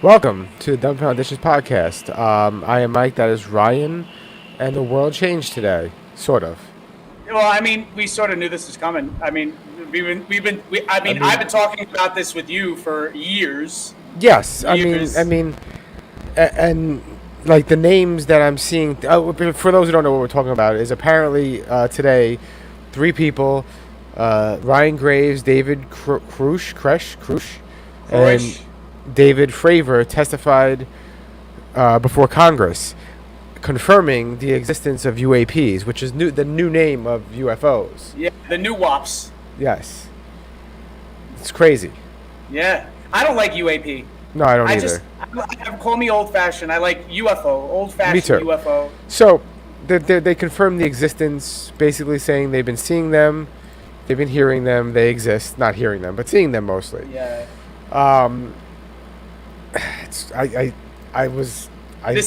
Welcome to the Dumb Foundations podcast. I am Mike. That is Ryan, and the world changed today, sort of. Well, I mean, we sort of knew this was coming. I mean, I've been talking about this with you for years. Yes, Years. and like the names that I'm seeing. For those who don't know what we're talking about, is apparently today, three people: Ryan Graves, David Krush, and David Fravor testified before Congress, confirming the existence of UAPs, which is the new name of UFOs. Yeah, the new WAPS. Yes. It's crazy. Yeah, I don't like UAP. No, I don't I either. just call me old-fashioned. I like UFO, old-fashioned Me too. UFO. So, they confirmed the existence, basically saying they've been seeing them, they've been hearing them, they exist. Not hearing them, but seeing them mostly. Yeah. This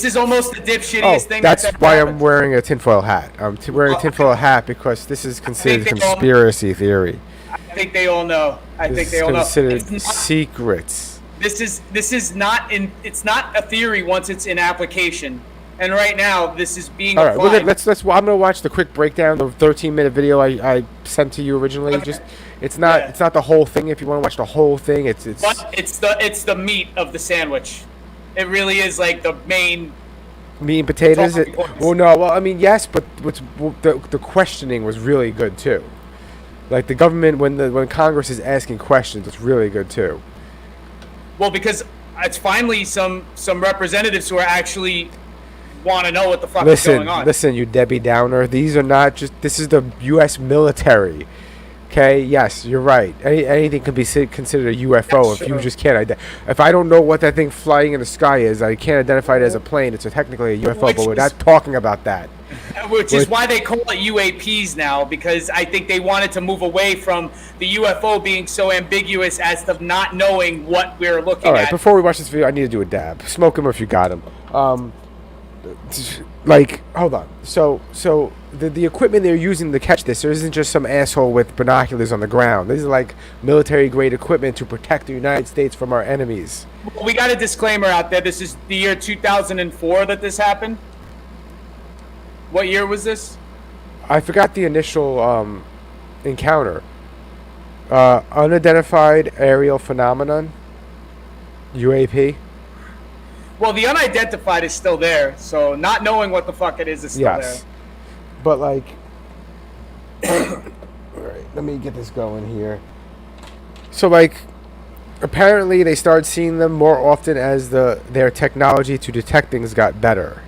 is almost the dipshittiest thing that's ever why I'm happened. wearing a tinfoil hat. I'm wearing a tinfoil hat because this is considered conspiracy theory. I think they all know. This is considered secrets. This is not in. It's not a theory once it's in application. And right now, this is being All right, applied. let's. Well, I'm gonna watch the quick breakdown, the 13-minute video I sent to you originally. Okay. It's not the whole thing. If you want to watch the whole thing, But it's the meat of the sandwich. It really is like the main. meat and potatoes. talking points. I mean, yes, but the questioning was really good too. Like the government, when Congress is asking questions, it's really good too. Well, because it's finally some representatives who are actually want to know what the fuck is going on. Listen, you Debbie Downer. These are not just. This is the U.S. military. Okay. Yes, you're right. Anything can be considered a UFO if you just can't if I don't know what that thing flying in the sky is, I can't identify it as a plane. It's technically a UFO, but we're not talking about that. Which is why they call it UAPs now, because I think they wanted to move away from the UFO being so ambiguous as to not knowing what we're looking All right. at. Before we watch this video, I need to do a dab. Smoke him if you got him. Hold on. So the equipment they're using to catch this, there isn't just some asshole with binoculars on the ground. This is like military grade equipment to protect the United States from our enemies. We got a disclaimer out there. This is the year 2004 that this happened. What year was this? I forgot the initial encounter. Unidentified aerial phenomenon. UAP. Well, the unidentified is still there, so not knowing what the fuck it is still Yes. But like, all right, let me get this going here. So like, apparently they started seeing them more often as their technology to detect things got better.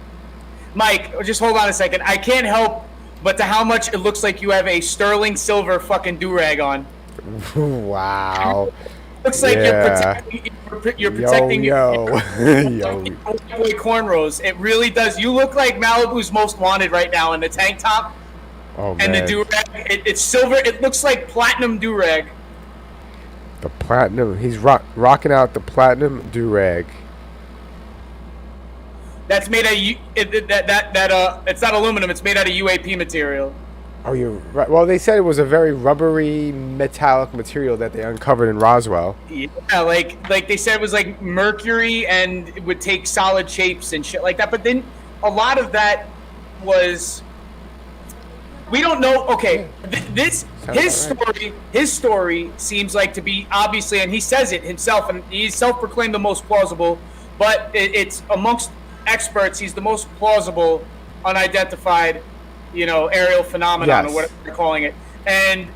Mike, just hold on a second. I can't help but to how much it looks like you have a sterling silver fucking do-rag on. Wow. Looks like Yeah. you're protecting yo. Boy cornrows. It really does. You look like Malibu's most wanted right now in the tank top Oh man. and the do-rag. It's silver. It looks like platinum do-rag. The platinum. He's rocking out the platinum do-rag. That's made out of it's not aluminum. It's made out of UAP material. Oh, you're right. Well, they said it was a very rubbery, metallic material that they uncovered in Roswell. Yeah, like they said it was like mercury and it would take solid shapes and shit like that. But then a lot of that was we don't know. Okay, his story seems like to be obviously, and he says it himself, and he's self-proclaimed the most plausible. But it's amongst experts, he's the most plausible, unidentified, aerial phenomenon, Yes. or whatever they're calling it. And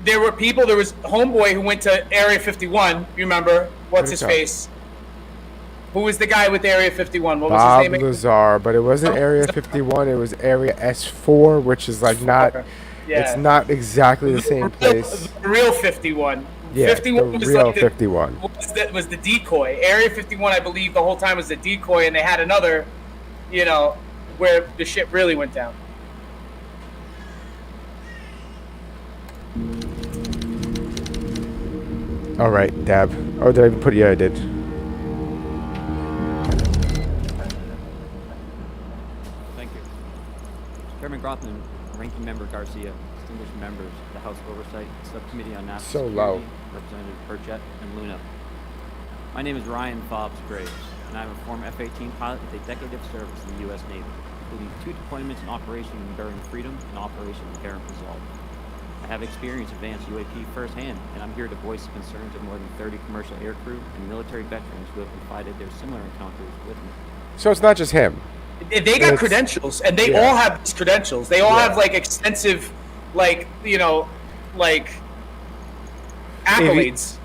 there were people. There was homeboy who went to Area 51. You remember? What's his face? Who was the guy with Area 51? What was Bob his name? Lazar, but it wasn't Area 51. It was Area S4, which is like not. Yeah. It's not exactly the same place. The real 51. Yeah, 51 the was real like 51. Was the decoy. Area 51, I believe, the whole time was the decoy, and they had another, where the shit really went down. All right, dab. Oh, did I even put? Yeah, I did. Thank you. Chairman Grothman, Ranking Member Garcia, distinguished members of the House Oversight Subcommittee on National So Security, low. Representative Burchett and Luna. My name is Ryan Fobbs Graves, and I'm a former F-18 pilot with a decade of service in the U.S. Navy, including 2 deployments in Operation Enduring Freedom and Operation Inherent Resolve. I have experienced advanced UAP firsthand, and I'm here to voice the concerns of more than 30 commercial aircrew and military veterans who have confided their similar encounters with me. So it's not just him. They got credentials, and they all have these credentials. They all have like extensive, like accolades.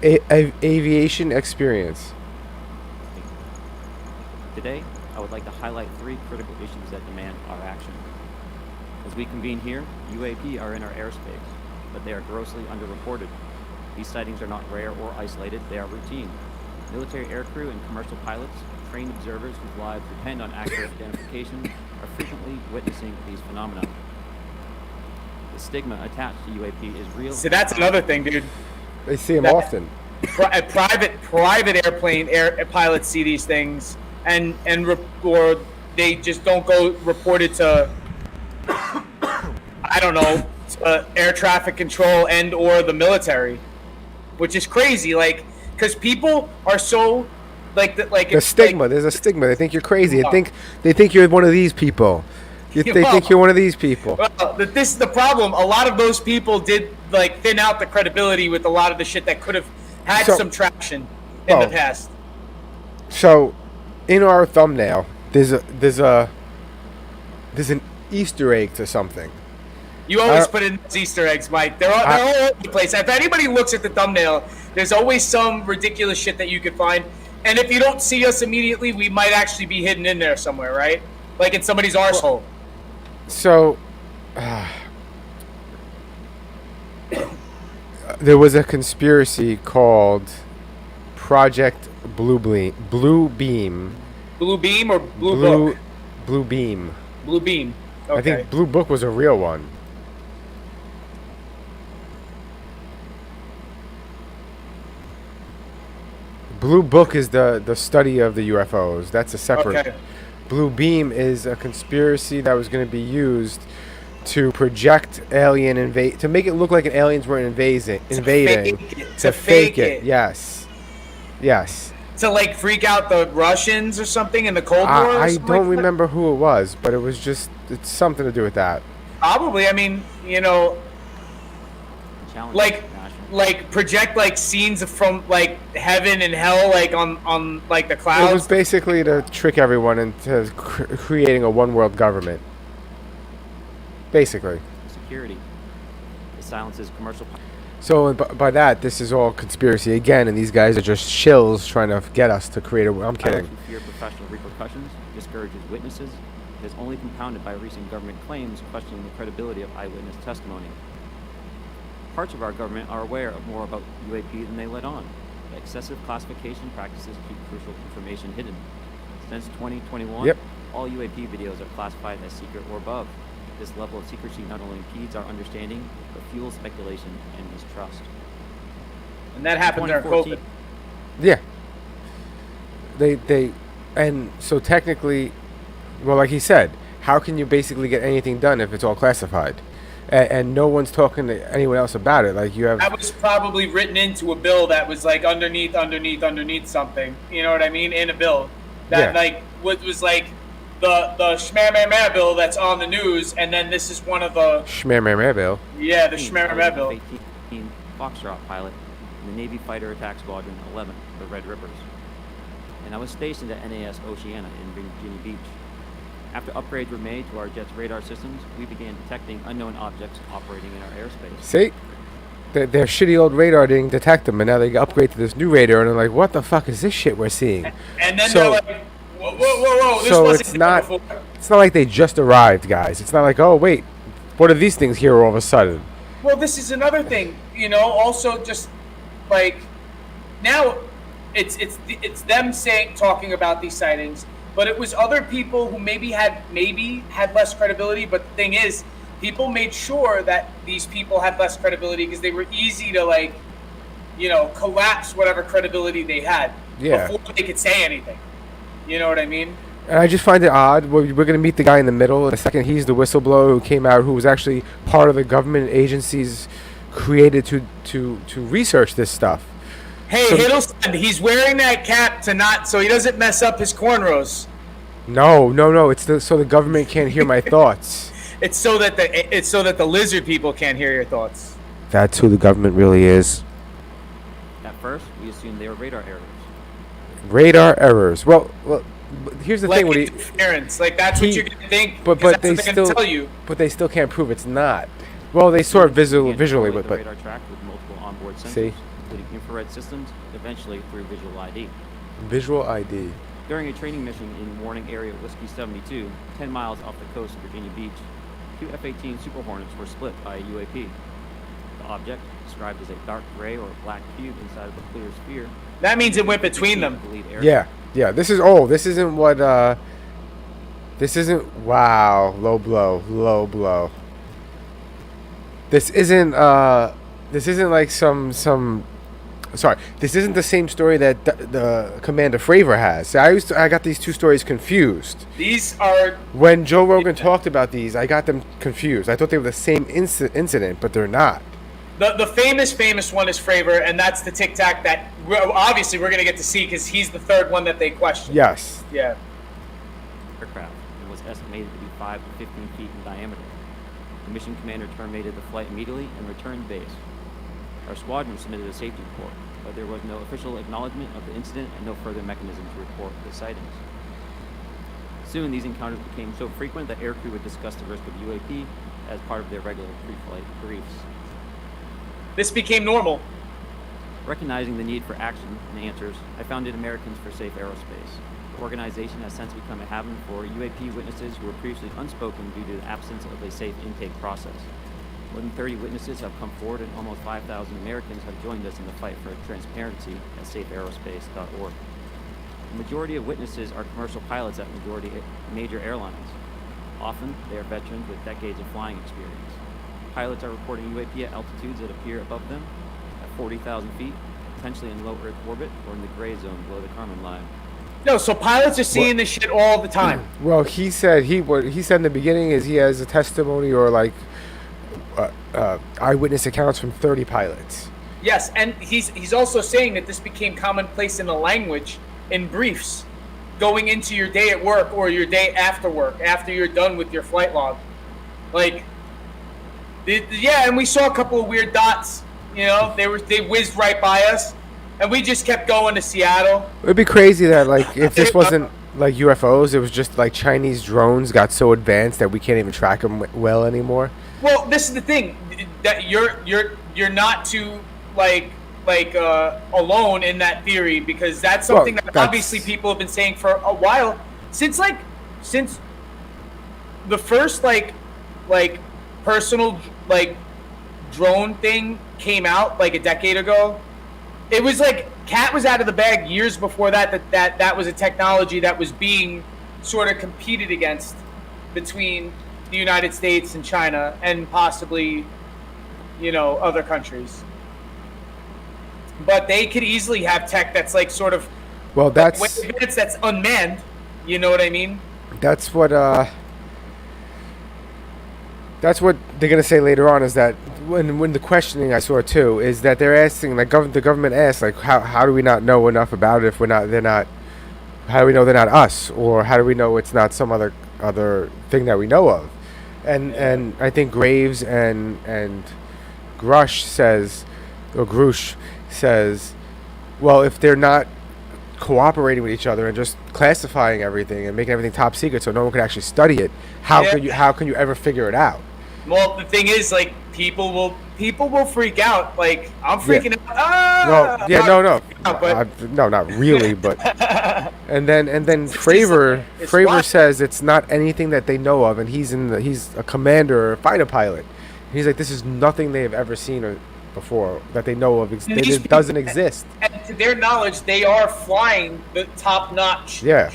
Aviation experience. Today, I would like to highlight 3 critical issues that demand our action. As we convene here, UAP are in our airspace, but they are grossly underreported. These sightings are not rare or isolated, they are routine. Military aircrew and commercial pilots, trained observers whose lives depend on accurate identification, are frequently witnessing these phenomena. The stigma attached to UAP is real. So that's another thing, dude. They see them often. Private airplane pilots see these things, or they just don't go report it to, I don't know, to air traffic control and or the military, which is crazy. Like, because people are so the stigma. There's a stigma. They think you're crazy. They think you're one of these people. They think you're one of these people. Well, this is the problem. A lot of those people did thin out the credibility with a lot of the shit that could have had some traction in the past. So, in our thumbnail, there's an Easter egg to something. You always put in those Easter eggs, Mike. They're all over the place. If anybody looks at the thumbnail, there's always some ridiculous shit that you could find. And if you don't see us immediately, we might actually be hidden in there somewhere, right? Like in somebody's arsehole. So, there was a conspiracy called Project Blue Beam. Blue Beam or Blue Book? Blue Beam. Blue Beam. Okay. I think Blue Book was a real one. Blue Book is the study of the UFOs. That's a separate. Okay. Blue Beam is a conspiracy that was going to be used to project to make it look like aliens were invading. To fake it. Yes. To freak out the Russians or something in the Cold War. I don't remember who it was, but it's something to do with that. Probably. I mean, project scenes from heaven and hell on the clouds. It was basically to trick everyone into creating a one world government. Basically. Security. It silences commercial. So by that, this is all conspiracy again, and these guys are just shills trying to get us to create a. I'm kidding. Fear professional repercussions, discourages witnesses. It is only compounded by recent government claims questioning the credibility of eyewitness testimony. Parts of our government are aware of more about UAP than they let on. The excessive classification practices keep crucial information hidden. Since 2021, all UAP videos are classified as secret or above. This level of secrecy not only impedes our understanding, but fuels speculation and mistrust. And that happened during COVID. Yeah. And so technically, well, like he said, how can you basically get anything done if it's all classified? And no one's talking to anyone else about it. That was probably written into a bill that was underneath something. You know what I mean? In a bill that what was the Schmer bill that's on the news, and then this is one of the Schmer bill. Yeah, the Schmer bill. Foxtrot pilot in the Navy Fighter Attack Squadron 11, the Red Rippers, and I was stationed at NAS Oceana in Virginia Beach. After upgrades were made to our jet's radar systems, we began detecting unknown objects operating in our airspace. See? Their shitty old radar didn't detect them, and now they upgrade to this new radar, and they're like, what the fuck is this shit we're seeing? And then they're like, whoa, this so wasn't before. It's not like they just arrived, guys. It's not like, oh, wait, what are these things here all of a sudden? Well, this is another thing, also just, now it's them talking about these sightings, but it was other people who maybe had less credibility. But the thing is, people made sure that these people had less credibility because they were easy to collapse whatever credibility they had before they could say anything. You know what I mean? And I just find it odd. We're going to meet the guy in the middle. In a second, he's the whistleblower who came out, who was actually part of the government agencies created to research this stuff. Hey, So- Hiddleston, he's wearing that cap so he doesn't mess up his cornrows. No. It's so the government can't hear my thoughts. It's so that the lizard people can't hear your thoughts. That's who the government really is. At first, we assumed they were radar errors. Radar errors. Well, but here's the Like thing. When interference, like that's what you're gonna think. but 'cause but that's they what they're gonna still tell you. but they still can't prove it's not. Well, they sort of visually, Began but the radar track with multiple onboard sensors, See? including infrared systems, eventually through visual ID. visual ID. During a training mission in Warning Area Whiskey 72, 10 miles off the coast of Virginia Beach, two F-18 Super Hornets were split by a UAP. The object, described as a dark gray or black cube inside of a clear sphere, That means it went between them. the lead air. Yeah. This is old. This isn't what. This isn't. Wow. Low blow. This isn't. This isn't like some. Sorry. This isn't the same story that the Commander Fravor has. See, I got these two stories confused. These are When Joe Rogan talked about these, I got them confused. I thought they were the same incident, but they're not. the famous one is Fravor, and that's the Tic Tac that obviously we're gonna get to see because he's the third one that they question. Yes. Yeah. Aircraft and was estimated to be 5 to 15 feet in diameter. The mission commander terminated the flight immediately and returned to base. Our squadron submitted a safety report, but there was no official acknowledgement of the incident and no further mechanism to report the sightings. Soon, these encounters became so frequent that aircrew would discuss the risk of UAP as part of their regular pre-flight briefs. This became normal. Recognizing the need for action and answers, I founded Americans for Safe Aerospace. The organization has since become a haven for UAP witnesses who were previously unspoken due to the absence of a safe intake process. More than 30 witnesses have come forward, and almost 5,000 Americans have joined us in the fight for transparency at safeaerospace.org. The majority of witnesses are commercial pilots at major airlines. Often, they are veterans with decades of flying experience. Pilots are reporting UAP at altitudes that appear above them, at 40,000 feet, potentially in low Earth orbit or in the gray zone below the Kármán line. No, so pilots are seeing this shit all the time. Well, he said what he said in the beginning is he has a testimony or like eyewitness accounts from 30 pilots. Yes, and he's also saying that this became commonplace in the language in briefs, going into your day at work or your day after work, after you're done with your flight log. Like, yeah, and we saw a couple of weird dots. You know, they whizzed right by us, and we just kept going to Seattle. It'd be crazy that like if this wasn't like UFOs, it was just like Chinese drones got so advanced that we can't even track them well anymore. Well, this is the thing that you're not too alone in that theory, because that's something that obviously people have been saying for a while since the first personal drone thing came out like a decade ago. It was like Cat was out of the bag years before that was a technology that was being sort of competed against between the United States and China and possibly, other countries. But they could easily have tech that's like sort of that's unmanned. You know what I mean? That's what they're gonna say later on, is that when the questioning I saw too is that they're asking, like the government asks, like how do we not know enough about it if they're not how do we know they're not us, or how do we know it's not some other thing that we know of, and I think Graves and Grush says well, if they're not cooperating with each other and just classifying everything and making everything top secret so no one can actually study it, how can you ever figure it out? Well, the thing is, like, people will freak out. Like, I'm freaking out. No, not really, but and then Fravor says it's not anything that they know of, and he's a commander or a fighter pilot. He's like, this is nothing they have ever seen before that they know of. It doesn't exist. And to their knowledge, they are flying the top-notch ship.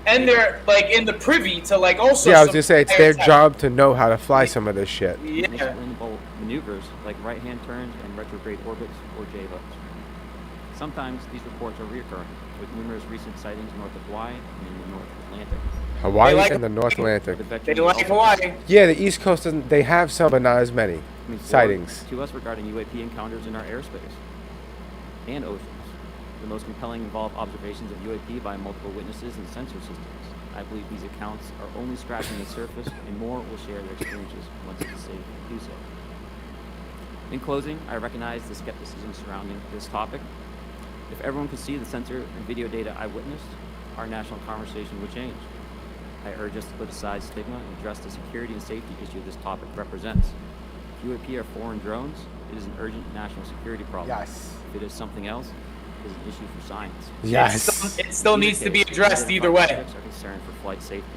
And they're like in the privy to like also. Yeah, I was gonna say it's their job to know how to fly some of this shit. Yeah. Inexplainable maneuvers like right-hand turns and retrograde orbits or J-hooks. Sometimes these reports are reoccurring, with numerous recent sightings north of Hawaii and in the North Atlantic. Hawaii and the North Atlantic. They like Hawaii. Yeah, the East Coast doesn't. They have some, but not as many sightings. To us regarding UAP encounters in our airspace. and oceans. The most compelling involve observations of UAP by multiple witnesses and sensor systems. I believe these accounts are only scratching the surface, and more will share their experiences once it is safe to do so. In closing, I recognize the skepticism surrounding this topic. If everyone could see the sensor and video data I witnessed, our national conversation would change. I urge us to put aside stigma and address the security and safety issue this topic represents. If UAP are foreign drones, it is an urgent national security problem. Yes. If it is something else, it is an issue for science. Yes. It still needs to be addressed either way. Are concerned for flight safety.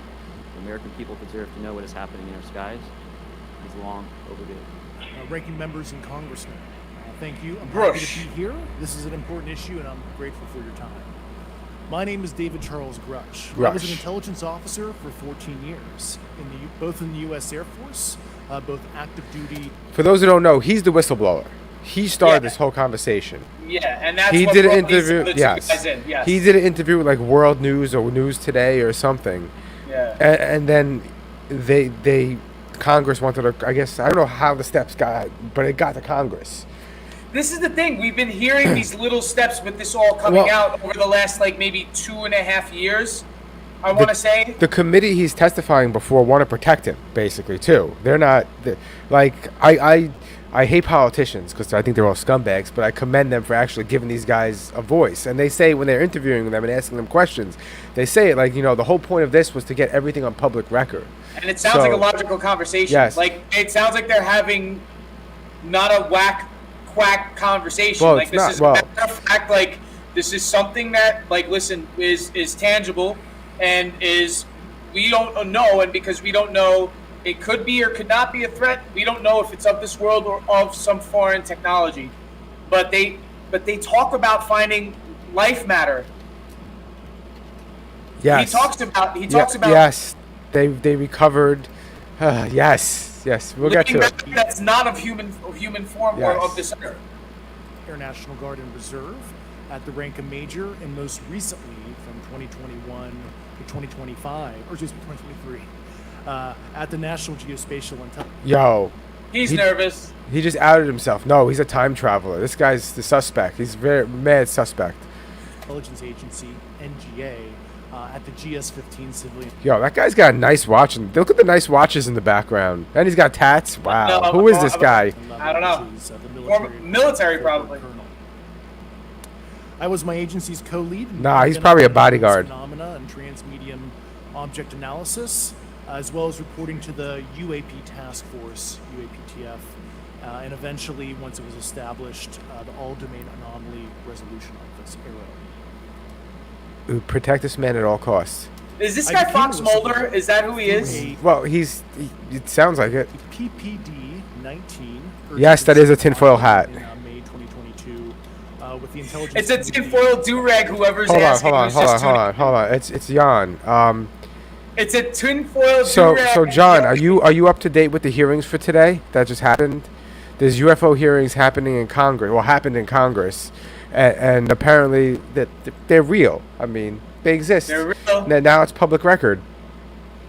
The American people deserve to know what is happening in our skies. It is long overdue. Ranking members and congressmen, thank you. I'm happy to be here. This is an important issue, and I'm grateful for your time. My name is David Charles Grush. I was an intelligence officer for 14 years, both in the U.S. Air Force, both active duty. For those who don't know, he's the whistleblower. He started this whole conversation. Yeah, and that's He what did an brought these interview. other two Yes. guys in. Yes. He did an interview with like World News or News Today or something. Yeah. And then they Congress wanted to. I guess I don't know how the steps got, but it got to Congress. This is the thing. We've been hearing these little steps with this all coming out over the last like maybe 2.5 years. I want to say the committee he's testifying before want to protect him, basically too. They're not like I hate politicians because I think they're all scumbags, but I commend them for actually giving these guys a voice. And they say when they're interviewing them and asking them questions, they say it like, you know, the whole point of this was to get everything on public record. and it sounds like a logical conversation. Yes. Like it sounds like they're having not a quack conversation. Well, like it's this not, is well, a matter of fact. Like this is something that, like, listen, is tangible and is we don't know, and because we don't know, it could be or could not be a threat. We don't know if it's of this world or of some foreign technology. But they talk about finding life matter. Yes. He talks about yes. They recovered. Yes. We'll get to it. That's not of human form or of this earth. Air National Guard and Reserve at the rank of major, and most recently from 2021 to 2025, or excuse me, 2023, at the National Geospatial Intelligence. Yo. He's nervous. He just outed himself. No, he's a time traveler. This guy's the suspect. He's very mad suspect. Intelligence Agency, NGA, at the GS-15 civilian. Yo, that guy's got a nice watch. And look at the nice watches in the background. And he's got tats. Wow. No, who is this guy? I don't know. Which is, the military probably. Colonel. I was my agency's co-lead. Nah, he's probably a bodyguard. Phenomena and transmedium object analysis, as well as reporting to the UAP task force, UAPTF, and eventually, once it was established, the All-Domain Anomaly Resolution Office, ARROW. Protect this man at all costs. Is this guy Fox Mulder? Is that who he is? Well, it sounds like it. PPD 19. Yes, that is a tinfoil hat. In May 2022, with the intelligence. It's a tinfoil do-rag. Whoever's Hold asking. on. It's Jan. It's a tinfoil So do-rag. John, are you up to date with the hearings for today that just happened? There's UFO hearings happening in Congress. Well, happened in Congress, and apparently that they're real. I mean, they exist. They're real. Now it's public record.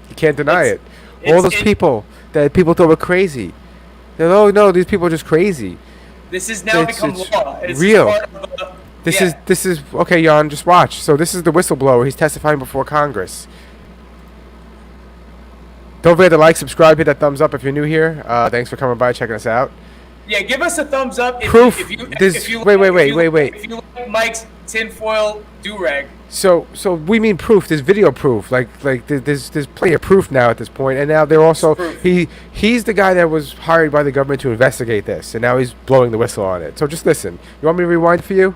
You can't deny it. All those people that people thought were crazy. They're, oh no, these people are just crazy. This has now become law. It's real. part of the, This is okay, Jan. Just watch. So this is the whistleblower. He's testifying before Congress. Don't forget to like, subscribe, hit that thumbs up if you're new here. Thanks for coming by, checking us out. Yeah, give us a thumbs up. Proof. If you Wait. If you like Mike's tinfoil do-rag. So we mean proof. There's video proof. Like there's plenty of proof now at this point. And now they're also he's the guy that was hired by the government to investigate this, and now he's blowing the whistle on it. So just listen. You want me to rewind for you?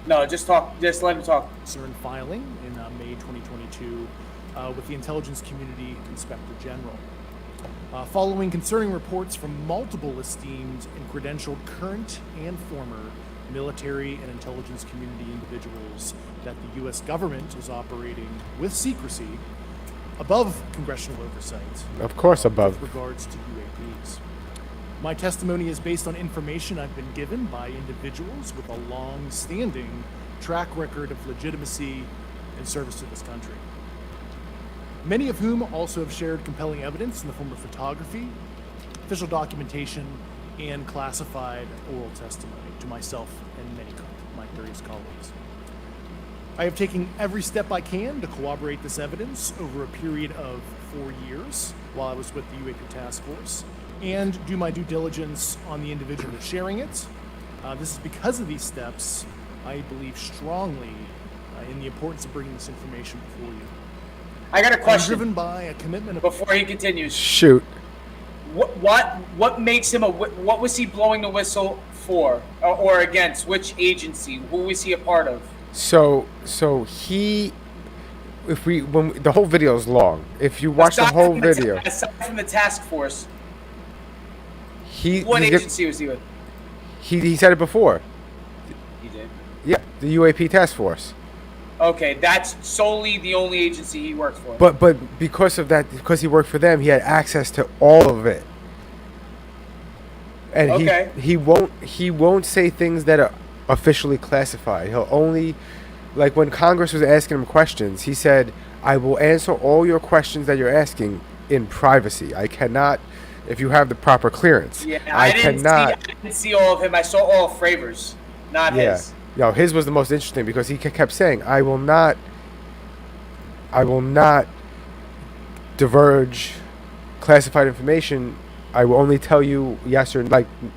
No, just talk. Just let him talk. CERN filing in May 2022 with the Intelligence Community Inspector General. Following concerning reports from multiple esteemed and credentialed current and former military and intelligence community individuals that the U.S. government is operating with secrecy above congressional oversight. Of course, above. With regards to UAPs. My testimony is based on information I've been given by individuals with a long-standing track record of legitimacy and service to this country. Many of whom also have shared compelling evidence in the form of photography, official documentation, and classified oral testimony to myself and my various colleagues. I have taken every step I can to corroborate this evidence over a period of 4 years while I was with the UAP Task Force, and do my due diligence on the individual sharing it. This is because of these steps, I believe strongly in the importance of bringing this information before you. I got a I'm question driven by a commitment of... before he continues. Shoot. What makes him what was he blowing the whistle for or against? Which agency? Who was he a part of? So he, when the whole video is long, if you watch the whole video, Aside from the task force, what agency was he with? He said it before. He did. Yeah, the UAP task force. Okay, that's solely the only agency he worked for. But because of that, because he worked for them, he had access to all of it. And okay. he won't say things that are officially classified. He'll only, like when Congress was asking him questions, he said, "I will answer all your questions that you're asking in privacy. I cannot, if you have the proper clearance." Yeah, I didn't see all of him. I saw all of Fravors, not his. No, his was the most interesting because he kept saying, I will not diverge classified information. I will only tell you yes or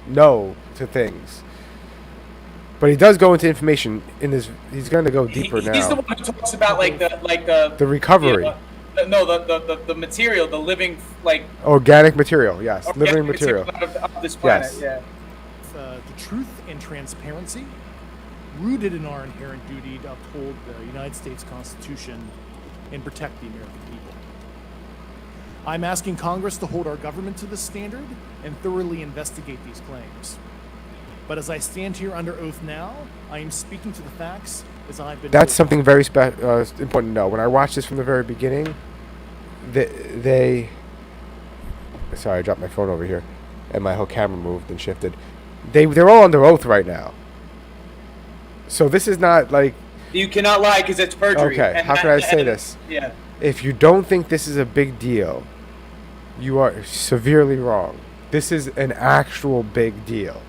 no to things." But he does go into information in this. He's going to go deeper now. He's the one who talks about the recovery. The material, the living organic material. Yes, organic living material of this planet. Yes. Yeah. The truth and transparency, rooted in our inherent duty to uphold the United States Constitution and protect the American people. I'm asking Congress to hold our government to this standard and thoroughly investigate these claims. But as I stand here under oath now, I am speaking to the facts as I've been... That's something very important to know. When I watched this from the very beginning, they... Sorry, I dropped my phone over here, and my whole camera moved and shifted. They're all under oath right now. So this is not like... You cannot lie because it's perjury. Okay, how can I say this? Yeah. If you don't think this is a big deal, you are severely wrong. This is an actual big deal.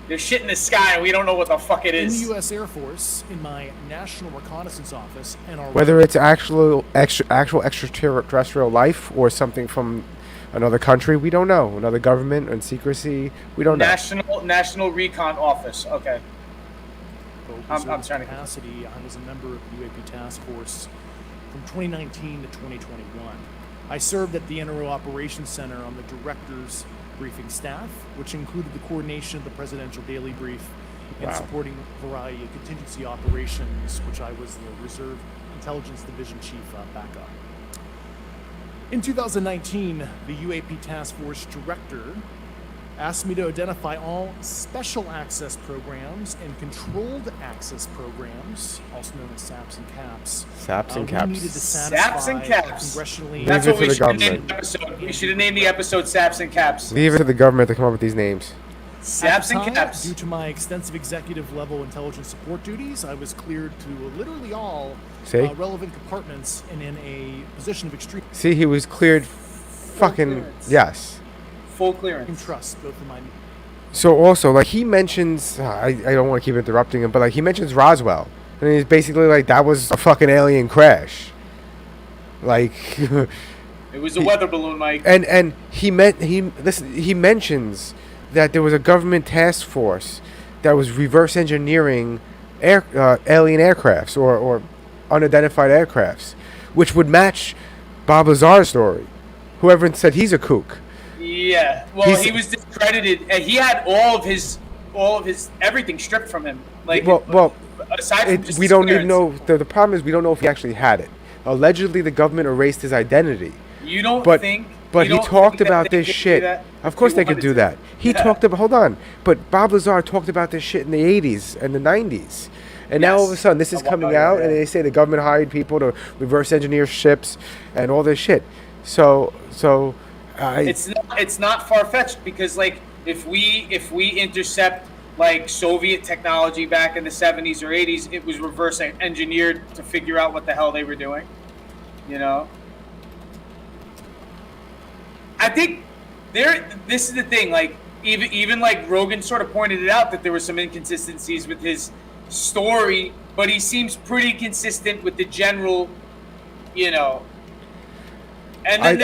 There's shit in the sky and we don't know what the fuck it is. In the U.S. Air Force, in my National Reconnaissance Office, and our... Whether it's actual extraterrestrial life or something from another country, we don't know. Another government and secrecy, we don't know. National Recon Office, okay. I'm trying to... capacity, I was a member of the UAP Task Force from 2019 to 2021. I served at the NRO Operations Center on the Director's briefing staff, which included the coordination of the Presidential Daily Brief and supporting a variety of contingency operations, which I was the Reserve Intelligence Division Chief backup. In 2019, the UAP Task Force Director asked me to identify all special access programs and controlled access programs, also known as SAPs and CAPs. SAPs and We CAPs. needed to satisfy SAPs and CAPs. Congressionally... That's Leave it what we to the should have named government. the episode. We should have named the episode Saps and Caps. Leave it to the government to come up with these names. Saps and At the time, Caps. due to my extensive executive level intelligence support duties, I was cleared to literally all relevant compartments and in a position of extreme... See, he was cleared fucking... clearance. Yes. Full clearance. trust, both of my... So also, like, he mentions... I don't want to keep interrupting him, but, like, he mentions Roswell. And he's basically like, that was a fucking alien crash. Like... It was a weather balloon, Mike. And he mentions that there was a government task force that was reverse engineering alien aircrafts or unidentified aircrafts, which would match Bob Lazar's story. Whoever said he's a kook. Yeah. Well, he was discredited, and he had all of his everything stripped from him. Like, aside from just we don't even know. The problem is we don't know if he actually had it. Allegedly, the government erased his identity. You don't think? But you he don't talked think that about they this could do shit. that Of if course they they could wanted do to? that. He talked about... Hold on. But Bob Lazar talked about this shit in the 80s and the 90s. And now all of a sudden this is coming out and they say the government hired people to reverse engineer ships and all this shit. So it's not far-fetched because, like, if we intercept, like, Soviet technology back in the 70s or 80s, it was reverse engineered to figure out what the hell they were doing. You know? I think This is the thing. Like even like Rogan sort of pointed it out that there were some inconsistencies with his story, but he seems pretty consistent with the general, you know. And then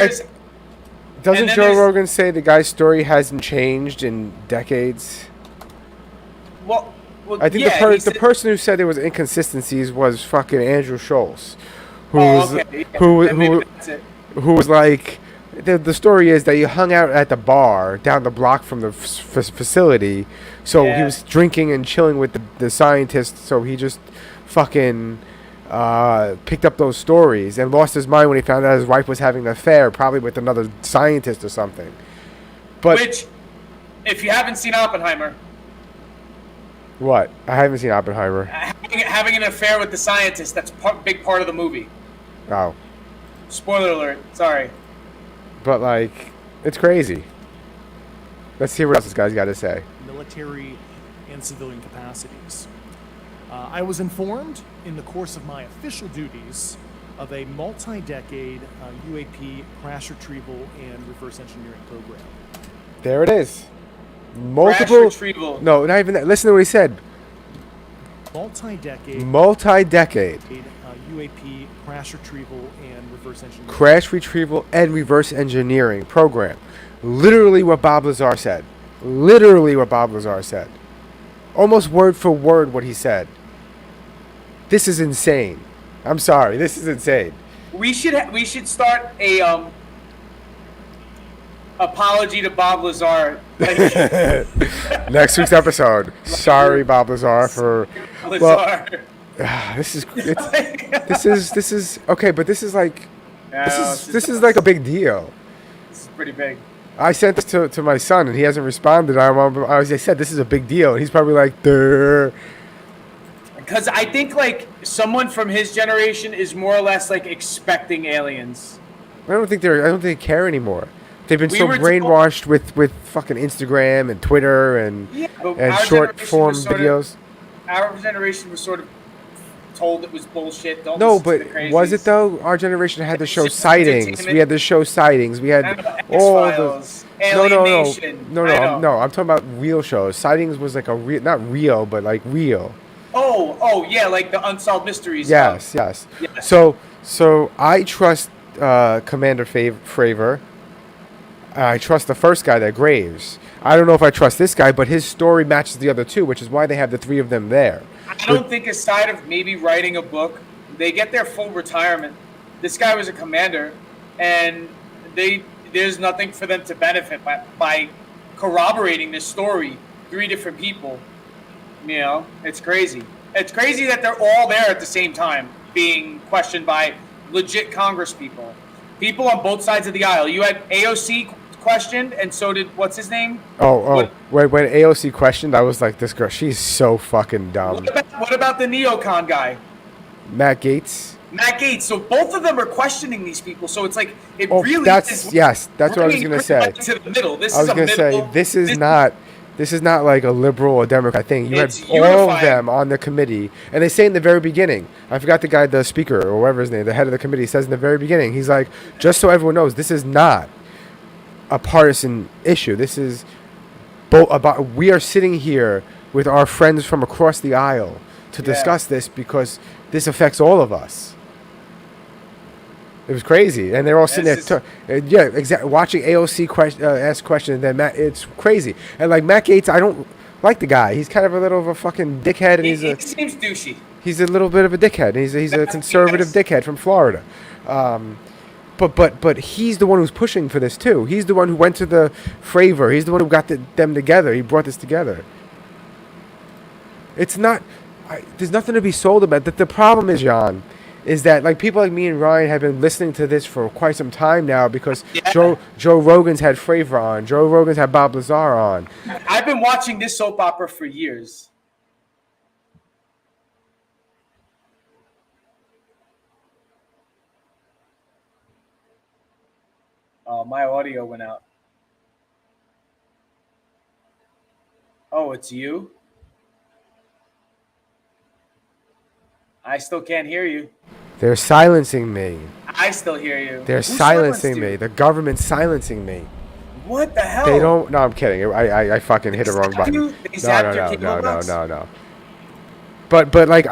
doesn't Joe Rogan say the guy's story hasn't changed in decades? Well, I think yeah, the person who said there was inconsistencies was fucking Andrew Schultz, who Oh, was okay. Yeah, then maybe that's it. who was like, the story is that he hung out at the bar down the block from the facility, so he Yeah. was drinking and chilling with the scientists, so he just fucking picked up those stories and lost his mind when he found out his wife was having an affair, probably with another scientist or something. But Which, if you haven't seen Oppenheimer, what? I haven't seen Oppenheimer. having an affair with the scientist, that's big part of the movie. Oh. Spoiler alert. Sorry. But, like, it's crazy. Let's hear what else this guy's got to say. Military and civilian capacities. I was informed in the course of my official duties of a multi-decade UAP crash retrieval and reverse engineering program. There it is. Crash Multiple. retrieval. No, not even that. Listen to what he said. Multi-decade UAP crash retrieval and reverse engineering. Crash retrieval and reverse engineering program. Literally what Bob Lazar said. Literally what Bob Lazar said. Almost word for word what he said. This is insane. I'm sorry. This is insane. We should start a apology to Bob Lazar. Like, Next week's episode. Sorry, Bob Lazar, for. Well, Lazar. this is okay, but this is like No, this is like a big deal. This is pretty big. I sent this to my son and he hasn't responded. I said this is a big deal, and he's probably like, "Durr." Because I think like someone from his generation is more or less like expecting aliens. I don't think they care anymore. They've been We so were told- brainwashed with fucking Instagram and Twitter and But and our short generation form was sort videos. Our generation was sort of told it was bullshit. Don't No, listen but to the crazies. was it though? Our generation had to It's show just sightings. entertainment. We had to show sightings. We had all the. X-Files, Alien Nation. I know. No. I'm talking about real shows. Sightings was like a real, not real, but like real. Oh, yeah, like the Unsolved Mysteries. Yes. Yes. So I trust Commander Fravor. I trust the first guy, that Graves. I don't know if I trust this guy, but his story matches the other two, which is why they have the three of them there. I don't think aside of maybe writing a book, they get their full retirement. This guy was a commander, and there's nothing for them to benefit by corroborating this story. 3 different people. You know, it's crazy. It's crazy that they're all there at the same time, being questioned by legit Congress people. People on both sides of the aisle. You had AOC questioned, and so did, what's his name? When AOC questioned, I was like, this girl, she's so fucking dumb. What about the neocon guy? Matt Gaetz. Matt Gaetz. So both of them are questioning these people. So it's like it Oh, really that's is. yes. That's what I was gonna say. Right to the middle. This I was is a gonna say middle. this is not like a liberal or Democrat thing. You had It's all of unifying. them on the committee, and they say in the very beginning. I forgot the guy, the speaker or whatever his name, the head of the committee, says in the very beginning. He's like, just so everyone knows, this is not a partisan issue. This is about. We are sitting here with our friends from across the aisle to discuss this because this affects all of us. It was crazy, and they're all sitting there, watching AOC ask questions. And then it's crazy, and like Matt Gaetz, I don't like the guy. He's kind of a little of a fucking dickhead, and He seems douchey. he's a little bit of a dickhead. And he's a conservative dickhead from Florida, but he's the one who's pushing for this too. He's the one who went to the Fravor. He's the one who got them together. He brought this together. It's not. There's nothing to be sold about that. The problem is, John, is that like people like me and Ryan have been listening to this for quite some time now because Joe Rogan's had Fravor on. Joe Rogan's had Bob Lazar on. I've been watching this soap opera for years. Oh, my audio went out. Oh, it's you? I still can't hear you. They're silencing me. I still hear you. They're Who silencing silenced me. you? The government's silencing me. What the hell? They don't. No, I'm kidding. I fucking hit the wrong button. They zapped your No, cable no, no, box? no, no. But like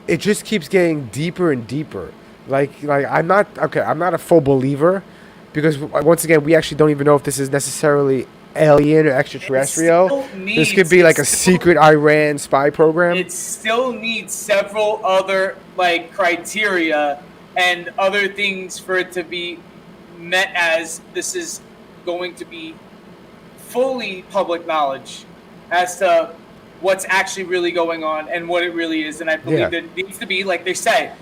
it just keeps getting deeper and deeper. Like I'm not okay. I'm not a full believer because once again we actually don't even know if this is necessarily alien or extraterrestrial. This could be like a secret Iran spy program. It still needs several other like criteria and other things for it to be met as this is going to be fully public knowledge as to what's actually really going on and what it really is. And I believe there needs to be, like they say,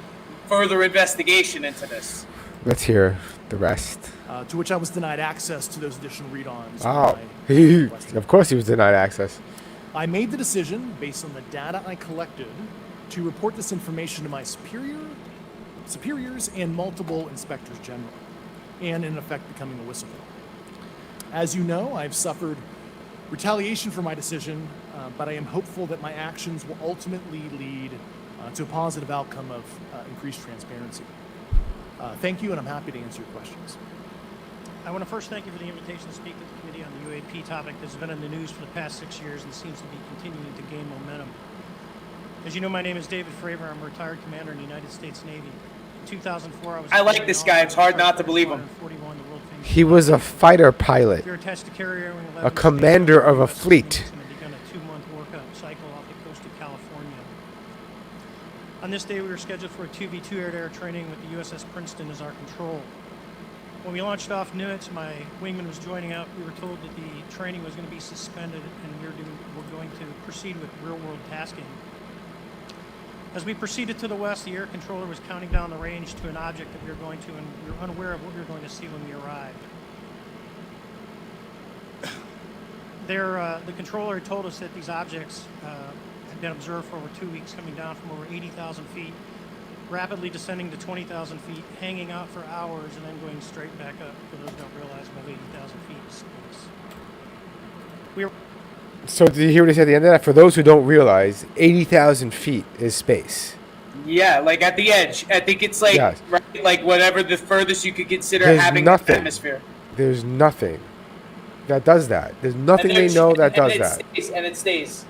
further investigation into this. Let's hear the rest. To which I was denied access to those additional read-ons. Oh, of course he was denied access. I made the decision, based on the data I collected, to report this information to my superiors and multiple inspectors general, and in effect becoming a whistleblower. As you know, I've suffered retaliation for my decision, but I am hopeful that my actions will ultimately lead to a positive outcome of increased transparency. Thank you, and I'm happy to answer your questions. I want to first thank you for the invitation to speak with the committee on the UAP topic that's been in the news for the past 6 years and seems to be continuing to gain momentum. As you know, my name is David Fravor. I'm a retired commander in the United States Navy. In 2004, I like this guy. It's hard not to believe him. He was a fighter pilot, You're attached to Carrier a commander of a fleet. and begun a 2-month workup cycle off the coast of California. On this day, we were scheduled for a 2v2 air-to-air training with the USS Princeton as our control. When we launched off Newitz, my wingman was joining up. We were told that the training was going to be suspended and we're going to proceed with real-world tasking. As we proceeded to the west, the air controller was counting down the range to an object that we were going to, and we were unaware of what we were going to see when we arrived. The controller had told us that these objects had been observed for over 2 weeks, coming down from over 80,000 feet, rapidly descending to 20,000 feet, hanging out for hours, and then going straight back up. For those who don't realize, above 80,000 feet is space. We were So did you hear what he said at the end of that? For those who don't realize, 80,000 feet is space. Yeah, like at the edge. I think it's like Yes. right, like whatever the furthest you could consider There's having nothing. atmosphere. There's nothing that does that. There's nothing they know that does that. And it stays.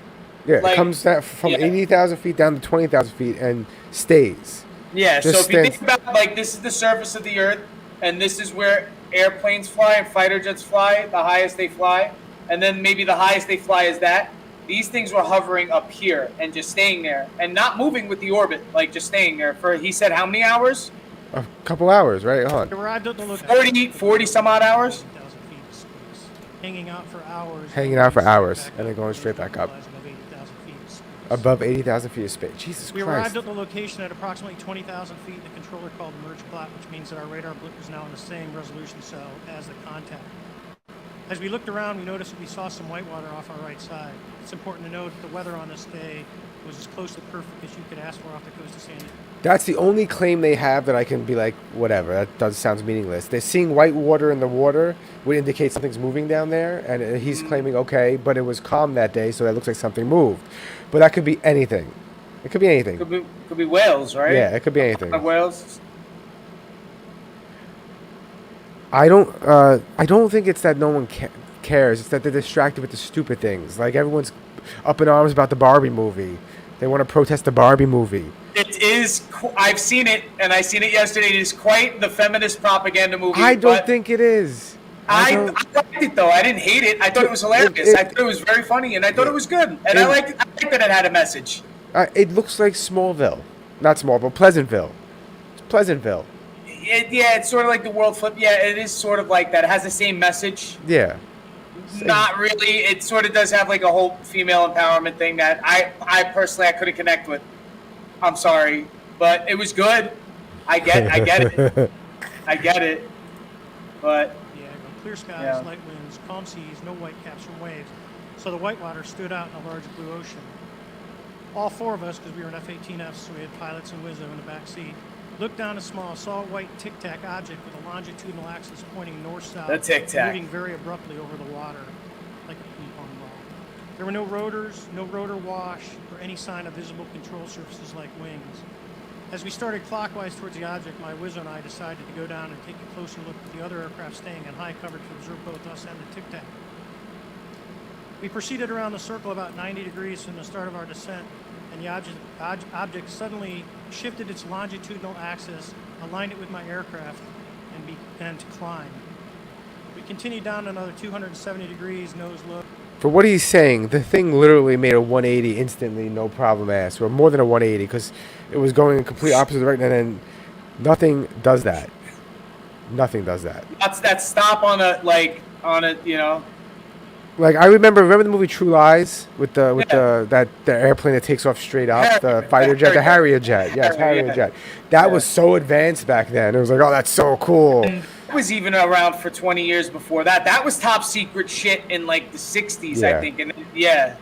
Yeah, it like, comes that from yeah. 80,000 feet down to 20,000 feet and stays. Yeah, so Just if you think stands- about like this is the surface of the earth and this is where airplanes fly and fighter jets fly, the highest they fly, and then maybe the highest they fly is that. These things were hovering up here and just staying there and not moving with the orbit, like just staying there for, he said, how many hours? A couple hours, right? Hold we on. arrived at the location. 40 some odd hours? 80,000 feet of space, hanging out for hours. Hanging out for hours, and then back going up, straight back up. above 80,000 feet of space. Above 80,000 feet of space. Jesus We Christ. arrived at the location at approximately 20,000 feet. The controller called merge plot, which means that our radar blip is now in the same resolution cell as the contact. As we looked around, we noticed that we saw some whitewater off our right side. It's important to note that the weather on this day was as close to perfect as you could ask for off the coast of San Diego. That's the only claim they have that I can be like, whatever, that does sounds meaningless. They're seeing white water in the water would indicate something's moving down there, and he's claiming, okay, but it was calm that day, so that looks like something moved. But that could be anything. It could be anything. Could be whales, right? Yeah, it could be anything. Like whales. I don't think it's that no one cares. It's that they're distracted with the stupid things. Like everyone's up in arms about the Barbie movie. They want to protest the Barbie movie. It is. I've seen it, and I seen it yesterday. It is quite the feminist propaganda movie. I don't but think it is. I liked it though. I didn't hate it. I thought it was hilarious. I thought it was very funny, and I thought it was good. And I liked that it had a message. It looks like Smallville, not Smallville, Pleasantville. It's Pleasantville. Yeah, it's sort of like the world flip. Yeah, it is sort of like that. It has the same message. Yeah. Not really. It sort of does have like a whole female empowerment thing that I personally I couldn't connect with. I'm sorry, but it was good. I get it. I get it. But Yeah, clear skies, Yeah. light winds, calm seas, no white caps from waves. So the whitewater stood out in a large blue ocean. All four of us, because we were in F-18Fs, so we had pilots and Wizzo in the back seat, looked down a small, saw a white tic-tac object with a longitudinal axis pointing north-south, The Tic Tac. moving very abruptly over the water, like a ping-pong ball. There were no rotors, no rotor wash, or any sign of visible control surfaces like wings. As we started clockwise towards the object, my Wizzo and I decided to go down and take a closer look at the other aircraft staying in high cover to observe both us and the Tic Tac. We proceeded around the circle about 90 degrees from the start of our descent, and the object suddenly shifted its longitudinal axis, aligned it with my aircraft, and began to climb. We continued down another 270 degrees, nose low. For what he's saying, the thing literally made a 180 instantly, no problem ass, or more than a 180, because it was going in complete opposite direction, and then nothing does that. Nothing does that. That's that stop on a, you know. Like I remember the movie True Lies with the airplane that takes off straight up, the fighter jet, the Harrier jet. Yes, Harrier jet. That was so advanced back then. It was like, oh, that's so cool. And it was even around for 20 years before that. That was top secret shit in like the 60s, I think. And yeah.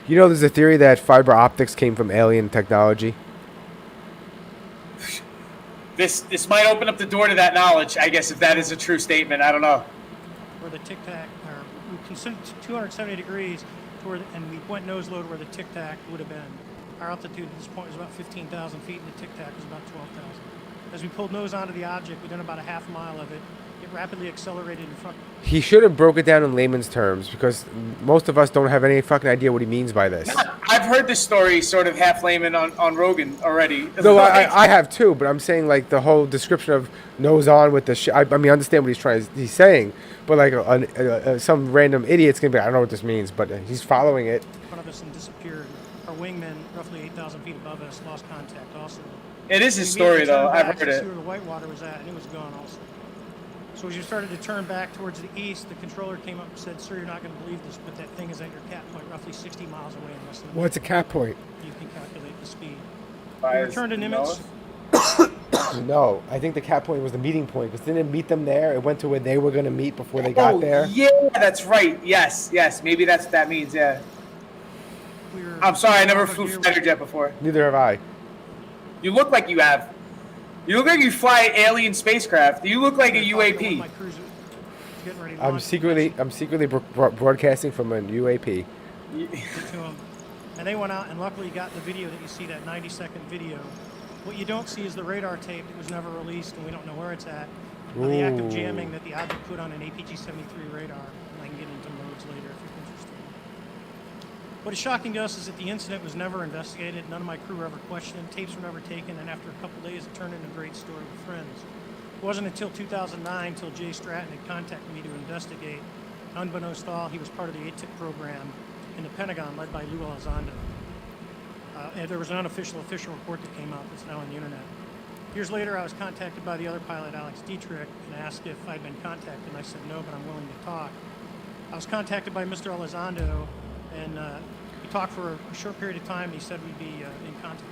You know, there's a theory that fiber optics came from alien technology. This might open up the door to that knowledge, I guess, if that is a true statement. I don't know. Where the Tic Tac, we considered 270 degrees toward, and we went nose low to where the Tic Tac would have been. Our altitude at this point was about 15,000 feet, and the Tic Tac was about 12,000. As we pulled nose onto the object, we done about a half mile of it. It rapidly accelerated in front. He should have broke it down in layman's terms, because most of us don't have any fucking idea what he means by this. I've heard this story sort of half layman on Rogan already. No, I have too, but I'm saying like the whole description of nose on with the I mean, I understand what he's saying, but like some random idiot's gonna be, I don't know what this means, but he's following it. In front of us and disappeared. Our wingmen, roughly 8,000 feet above us, lost contact also. It is his story, though. I've heard to it. see where the white water was at, and it was gone also. So as you started to turn back towards the east, the controller came up and said, "Sir, you're not going to believe this, but that thing is at your cap point, roughly 60 miles away in less than a minute." What's a cap point? You can calculate the speed. By We returned to Nimitz. No, I think the cap point was the meeting point, because didn't it meet them there? It went to where they were going to meet before they got there. Yeah, that's right. Yes. Maybe that's what that means. Yeah. I'm sorry, I never flew fighter jet before. Neither have I. You look like you have. You look like you fly alien spacecraft. You look like a UAP. I'm secretly broadcasting from a UAP. And they went out, and luckily got the video that you see, that 90-second video. What you don't see is the radar tape that was never released, and we don't know where it's at. The active jamming that the object put on an APG-73 radar. And I can get into modes later if you're interested. What is shocking to us is that the incident was never investigated. None of my crew were ever questioned. Tapes were never taken, and after a couple days, it turned into a great story with friends. It wasn't until 2009 until Jay Stratton had contacted me to investigate. Unbeknownst to all, he was part of the ATIP program in the Pentagon, led by Lou Elizondo. And there was an official report that came out that's now on the internet. Years later, I was contacted by the other pilot, Alex Dietrich, and asked if I'd been contacted, and I said no, but I'm willing to talk. I was contacted by Mr. Elizondo, and we talked for a short period of time. He said we'd be in contact.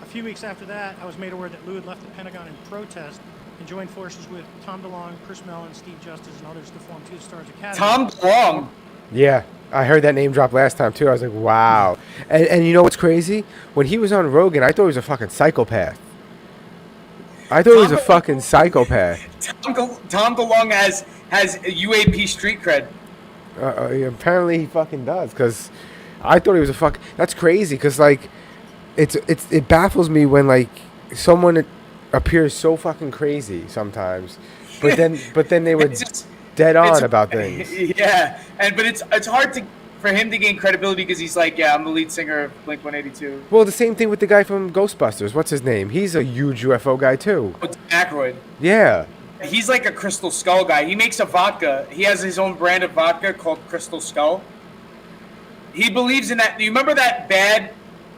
A few weeks after that, I was made aware that Lou had left the Pentagon in protest and joined forces with Tom DeLonge, Chris Mellon, Steve Justice, and others to form Two Stars Academy. Tom DeLonge? Yeah, I heard that name drop last time too. I was like, wow. And you know what's crazy? When he was on Rogan, I thought he was a fucking psychopath. I thought he was a fucking psychopath. Tom DeLonge has a UAP street cred. Apparently he fucking does, because I thought he was a fuck. That's crazy, because like, it baffles me when like someone appears so fucking crazy sometimes, but then they were dead on about things. Yeah, but it's hard for him to gain credibility because he's like, yeah, I'm the lead singer of Blink-182. Well, the same thing with the guy from Ghostbusters. What's his name? He's a huge UFO guy too. Oh, Aykroyd. Yeah. He's like a Crystal Skull guy. He makes a vodka. He has his own brand of vodka called Crystal Skull. He believes in that. Do you remember that bad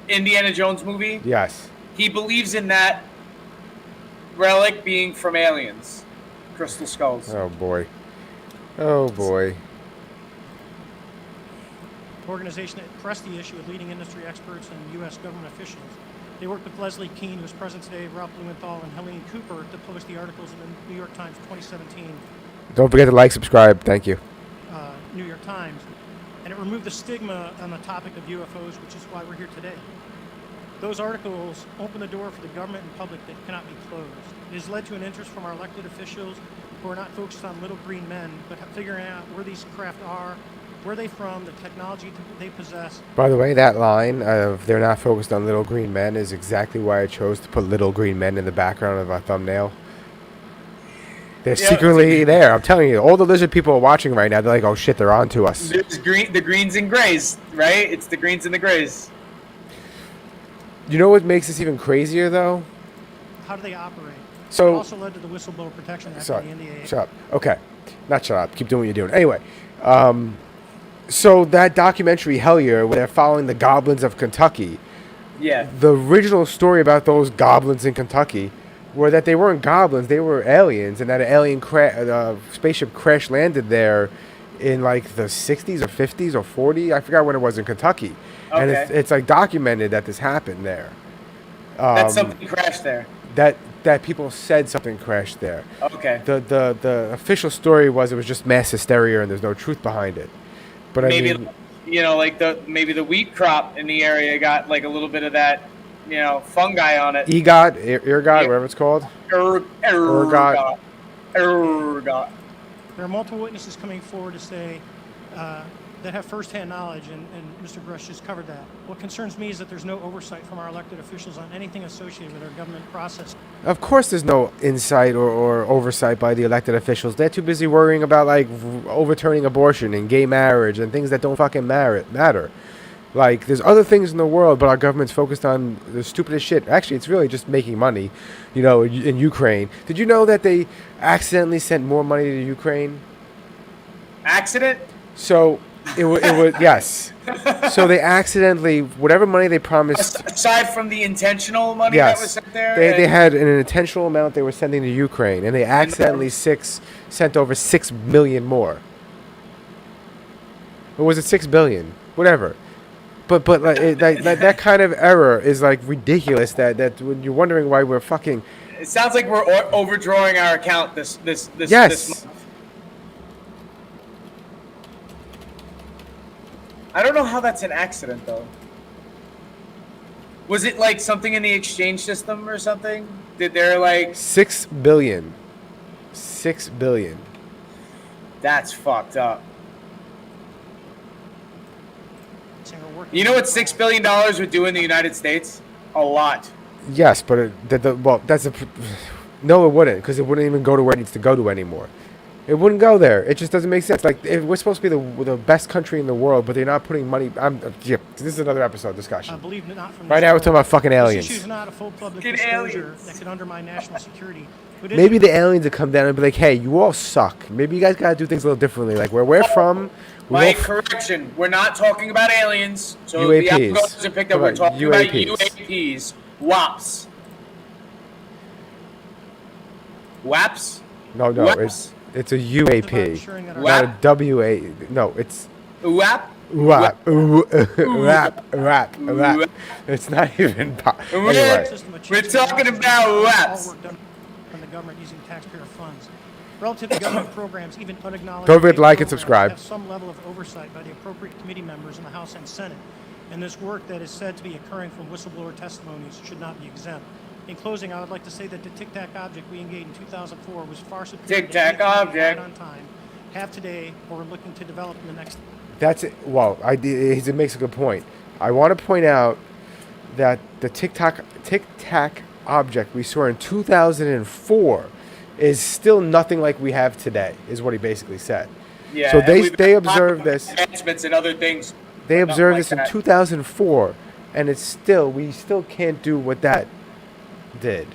Indiana Jones movie? Yes. He believes in that relic being from aliens. Crystal Skulls. Oh, boy. Oh, boy. Organization that pressed the issue with leading industry experts and U.S. government officials. They worked with Leslie Keane, who's present today, Ralph Blumenthal, and Helene Cooper to publish the articles in the New York Times 2017. Don't forget to like, subscribe. Thank you. New York Times. And it removed the stigma on the topic of UFOs, which is why we're here today. Those articles open the door for the government and public that cannot be closed. It has led to an interest from our elected officials who are not focused on little green men, but figuring out where these craft are, where they from, the technology they possess. By the way, that line of "they're not focused on little green men" is exactly why I chose to put little green men in the background of our thumbnail. They're secretly there. I'm telling you, all the lizard people are watching right now. They're like, "Oh shit, they're on to us." There's the greens and grays, right? It's the greens and the grays. You know what makes this even crazier, though? How do they operate? So, it also led to the Whistleblower Protection Act sorry, and the NDA. shut up. Okay, not shut up. Keep doing what you're doing. Anyway, so that documentary Hellier, where they're following the goblins of Kentucky. Yeah. The original story about those goblins in Kentucky were that they weren't goblins, they were aliens, and that an alien spaceship crash landed there in like the 60s or 50s or 40. I forgot when it was in Kentucky. And Okay. it's like documented that this happened there. That something crashed there. That people said something crashed there. Okay. The official story was it was just mass hysteria and there's no truth behind it. But Maybe, I mean, like maybe the wheat crop in the area got like a little bit of that, fungi on it. ergot, whatever it's called. Ergot. There are multiple witnesses coming forward to say that have firsthand knowledge, and Mr. Grush just covered that. What concerns me is that there's no oversight from our elected officials on anything associated with our government process. Of course there's no insight or oversight by the elected officials. They're too busy worrying about like overturning abortion and gay marriage and things that don't fucking matter. Like, there's other things in the world, but our government's focused on the stupidest shit. Actually, it's really just making money, in Ukraine. Did you know that they accidentally sent more money to Ukraine? Accident? So it was yes. So they accidentally, whatever money they promised. Aside from the intentional money Yes, that was sent there? they had an intentional amount they were sending to Ukraine, and they accidentally sent over 6 million more. Or was it 6 billion? Whatever. But like, that kind of error is like ridiculous. That when you're wondering why we're fucking. It sounds like we're overdrawing our account this Yes. month. I don't know how that's an accident though. Was it like something in the exchange system or something? Did there like 6 billion? 6 billion. That's fucked up. saying we're working You know what $6 billion would do in the United States? A lot. Yes, but no, it wouldn't, because it wouldn't even go to where it needs to go to anymore. It wouldn't go there. It just doesn't make sense. Like, we're supposed to be the best country in the world, but they're not putting money. This is another episode discussion. I believe not from Right now, we're talking about fucking This aliens. issue is not a full public Fucking disclosure aliens. that could undermine national security. But it Maybe is- the aliens would come down and be like, "Hey, you all suck. Maybe you guys gotta do things a little differently. Like where we're from, we Mike, all correction. We're not talking about aliens. So UAPs. the algos are picked up. We're Right, talking about UAPs. UAPs. WAPs. WAPs? no, WAPs. it's a about UAP, ensuring that our- not a WA. No, it's WAP? rap. It's not even. Anyway, system of We're checks and talking balances about all WAPs. work done from the government using taxpayer funds. Relative to government programs, even unacknowledged Don't forget to like and programs subscribe. have some level of oversight by the appropriate committee members in the House and Senate. And this work that is said to be occurring from whistleblower testimonies should not be exempt. In closing, I would like to say that the Tic Tac object we engaged in 2004 was far superior Tic to Tac anything we object. had on time, have today, or we're looking to develop in the next. that's it. Well, he makes a good point. I want to point out that the Tic Tac object we saw in 2004 is still nothing like we have today. Is what he basically said. Yeah. So and they we've been observed talking this. about advancements and other things. They but not observed like this in that. 2004, and we still can't do what that did.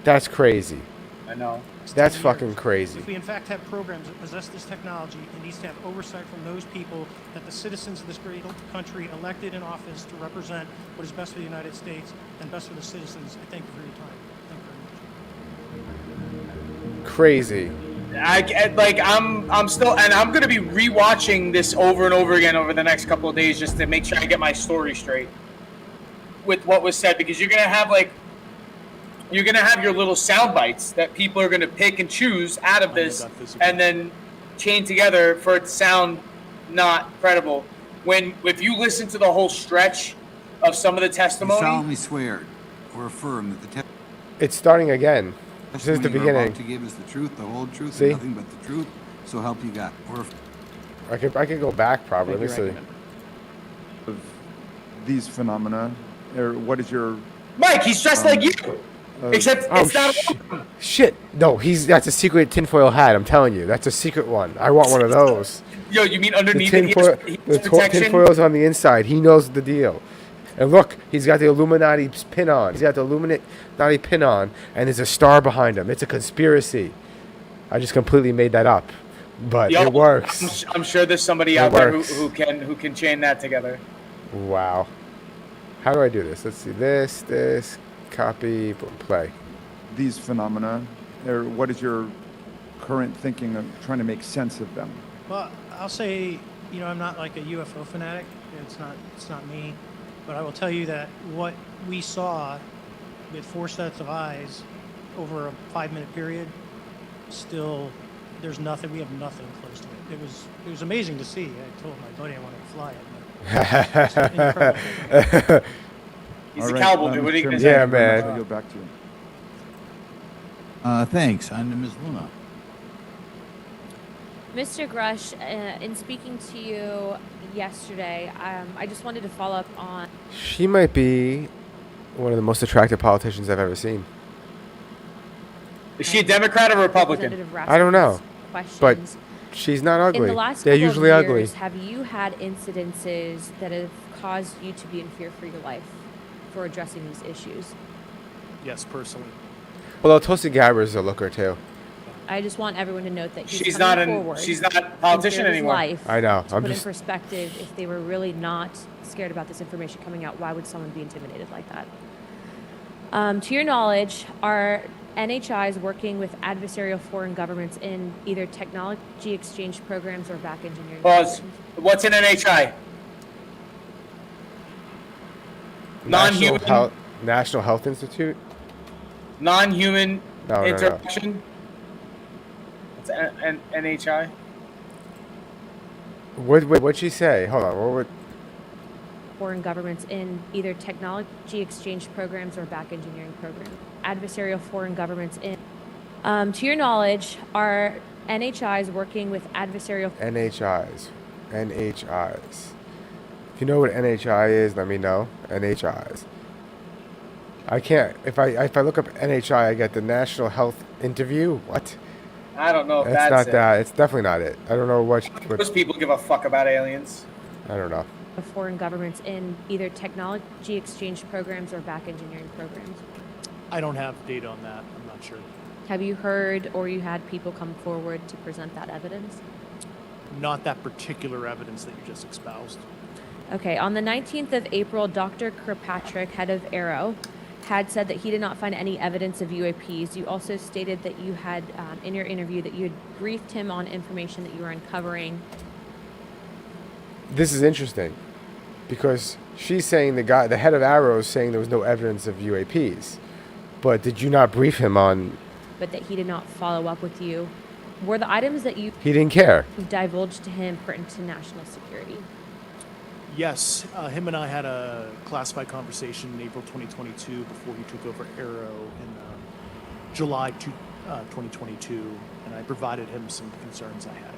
That's crazy. I know. That's 10 fucking years. crazy. If we in fact have programs that possess this technology, it needs to have oversight from those people that the citizens of this great country elected in office to represent what is best for the United States and best for the citizens. I thank you for your time. Thank you very much. Crazy. I'm still, and I'm gonna be rewatching this over and over again over the next couple of days just to make sure I get my story straight with what was said, because you're gonna have your little sound bites that people are gonna pick and choose out of this and then chain together for it to sound not credible. If you listen to the whole stretch of some of the You testimony, solemnly swear or affirm that the It's starting again. This is the testimony you are about beginning. to give is the truth, the whole truth, See? and nothing but the truth. So help you God. Or I could go back probably. Let me see. Of these phenomena, or what is your Mike, he's dressed like you. Except Oh it's not. shit! No, that's a secret tinfoil hat. I'm telling you, that's a secret one. I want one of those. Yo, you mean The underneath it? tinfoil, He the has protection. tinfoil's on the inside. He knows the deal. And look, he's got the Illuminati pin on. He's got the Illuminati pin on, and there's a star behind him. It's a conspiracy. I just completely made that up, but Yo, it works. I'm sure there's somebody It out there works. who can chain that together. Wow. How do I do this? Let's see. This, copy, boom, play. these phenomena, or what is your current thinking of trying to make sense of them? Well, I'll say, I'm not like a UFO fanatic. It's not me. But I will tell you that what we saw with 4 sets of eyes over a 5-minute period, still, there's nothing. We have nothing close to it. It was amazing to see. I told my buddy I wanted to fly it. But it's incredible. He's All a right, cowboy. What are you Chairman, gonna Yeah, thank you very much. man. I'll go back to you. Thanks. On to Ms. Luna. Mr. Grush, in speaking to you yesterday, I just wanted to follow up on. She might be one of the most attractive politicians I've ever seen. Is she a Democrat or Republican? Representative I don't know, Questions. but she's not ugly. In the last They're couple usually of ugly. years, have you had incidences that have caused you to be in fear for your life for addressing these issues? Yes, personally. Well, Tulsi Gabbard's a looker too. I just want everyone to note that he's She's coming not forward she's not a and politician shared his anymore. life I know. To I'm put just. in perspective, if they were really not scared about this information coming out, why would someone be intimidated like that? To your knowledge, are NHIs working with adversarial foreign governments in either technology exchange programs or back engineering Pause. programs? What's an NHI? Non-human, National Health Institute. non-human No. interaction. It's an NHI. What'd she say? Hold on. What? Foreign governments in either technology exchange programs or back engineering programs. Adversarial foreign governments in. To your knowledge, are NHIs working with adversarial. NHIs. If you know what NHI is, let me know. NHIs. I can't. If I look up NHI, I get the National Health Interview. What? I don't know if That's not it. that. It's definitely not it. I don't know what. Those people give a fuck about aliens. I don't know. Of foreign governments in either technology exchange programs or back engineering programs. I don't have data on that. I'm not sure. Have you heard or you had people come forward to present that evidence? Not that particular evidence that you just espoused. Okay, on the 19th of April, Dr. Kirkpatrick, head of Aero, had said that he did not find any evidence of UAPs. You also stated that you had, in your interview, that you had briefed him on information that you were uncovering. This is interesting because she's saying the head of Arrow is saying there was no evidence of UAPs, but did you not brief him on? But that he did not follow up with you. Were the items that you He didn't care. divulged to him pertinent to national security? Yes, him and I had a classified conversation in April 2022 before he took over Aero in July 2022, and I provided him some concerns I had.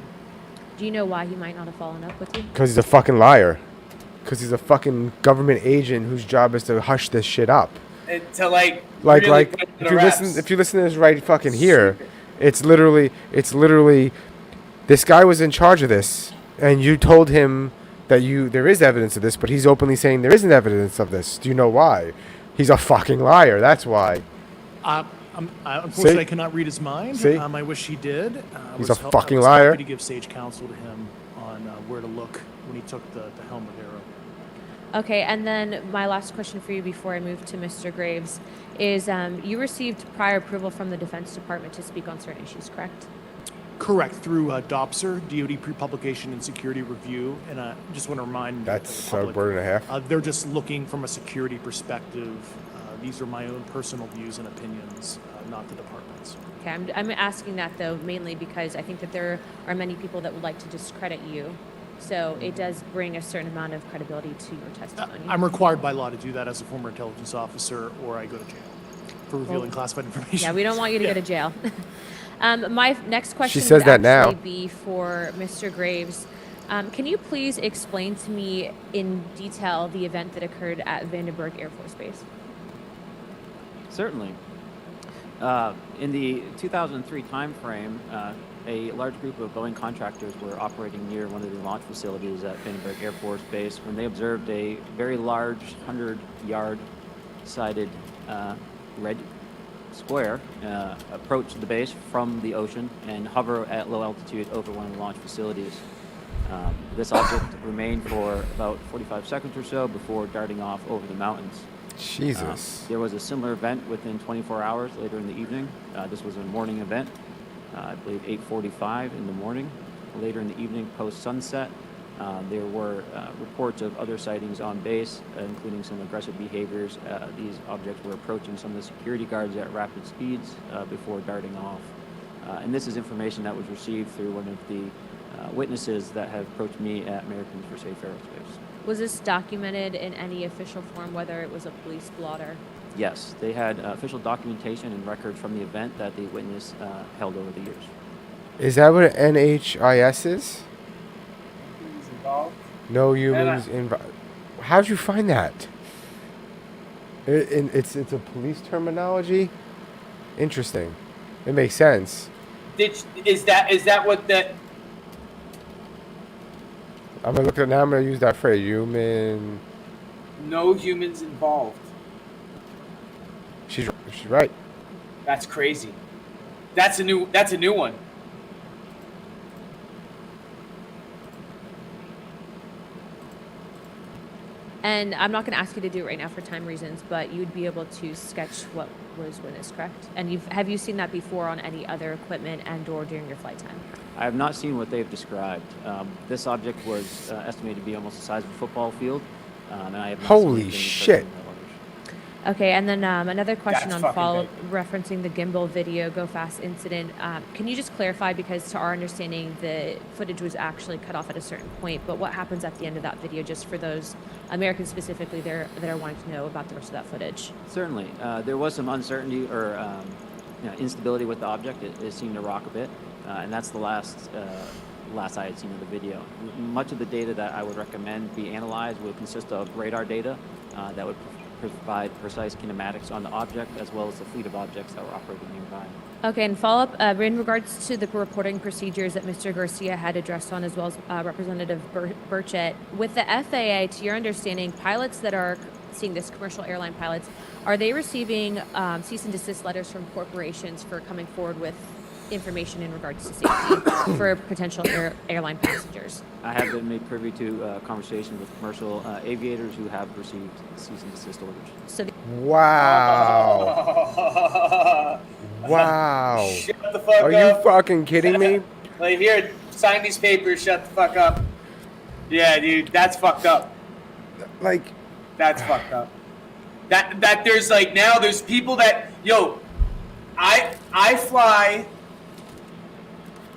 Do you know why he might not have followed up with you? Because he's a fucking liar. Because he's a fucking government agent whose job is to hush this shit up. To Like really put it if under you wraps. listen to this right fucking here, it's literally this guy was in charge of this, and you told him that there is evidence of this, but he's openly saying there isn't evidence of this. Do you know why? He's a fucking liar. That's why. Unfortunately, I cannot read his mind. See? I wish he did. He's was a hel- fucking I was liar. happy to give sage counsel to him on where to look when he took the helm of Aero. Okay, and then my last question for you before I move to Mr. Graves is you received prior approval from the Defense Department to speak on certain issues, correct? Correct, through DOPSR, DoD Pre-Publication and Security Review, and I just want to remind That's the a public, word and a half. they're just looking from a security perspective. These are my own personal views and opinions, not the department's. Okay, I'm asking that though mainly because I think that there are many people that would like to discredit you. So it does bring a certain amount of credibility to your testimony. I'm required by law to do that as a former intelligence officer, or I go to jail for revealing classified information. Yeah, we don't want you to go to jail. My next question says would that now. actually be for Mr. Graves. Can you please explain to me in detail the event that occurred at Vandenberg Air Force Base? Certainly. In the 2003 timeframe, a large group of Boeing contractors were operating near one of the launch facilities at Vandenberg Air Force Base when they observed a very large 100-yard sided red square approach the base from the ocean and hover at low altitude over one of the launch facilities. This object remained for about 45 seconds or so before darting off over the mountains. Jesus. There was a similar event within 24 hours later in the evening. This was a morning event, I believe 8:45 in the morning. Later in the evening, post-sunset, there were reports of other sightings on base, including some aggressive behaviors. These objects were approaching some of the security guards at rapid speeds before darting off. And this is information that was received through one of the witnesses that have approached me at Americans for Safe Aerospace. Was this documented in any official form, whether it was a police blotter? Yes, they had official documentation and records from the event that the witness held over the years. Is that what an NHIS is? Who's involved? No humans involved. How'd you find that? It's a police terminology? Interesting. It makes sense. Is that what that? I'm gonna look at it now. I'm gonna use that phrase. Human. No humans involved. She's right. That's crazy. That's a new one. And I'm not going to ask you to do it right now for time reasons, but you'd be able to sketch what was witnessed, correct? And have you seen that before on any other equipment and/or during your flight time? I have not seen what they've described. This object was estimated to be almost the size of a football field, and I have not seen Holy anything shit. that large. Okay, and then another question That's on fucking follow big. referencing the gimbal video Go Fast incident. Can you just clarify, because to our understanding, the footage was actually cut off at a certain point, but what happens at the end of that video, just for those Americans specifically there that are wanting to know about the rest of that footage? Certainly. There was some uncertainty or instability with the object. It seemed to rock a bit, and that's the last I had seen of the video. Much of the data that I would recommend be analyzed would consist of radar data that would provide precise kinematics on the object, as well as the fleet of objects that were operating nearby. Okay, and follow up in regards to the reporting procedures that Mr. Garcia had addressed on, as well as Representative Burchett. With the FAA, to your understanding, pilots that are seeing this, commercial airline pilots, are they receiving cease and desist letters from corporations for coming forward with information in regards to safety for potential airline passengers? I have been made privy to conversations with commercial aviators who have received cease and desist orders. So Wow. Wow. Shut the fuck Are up. you fucking kidding me? Like, here, sign these papers. Shut the fuck up. Yeah, dude, that's fucked up. Like, That's fucked up. That there's like now there's people that I fly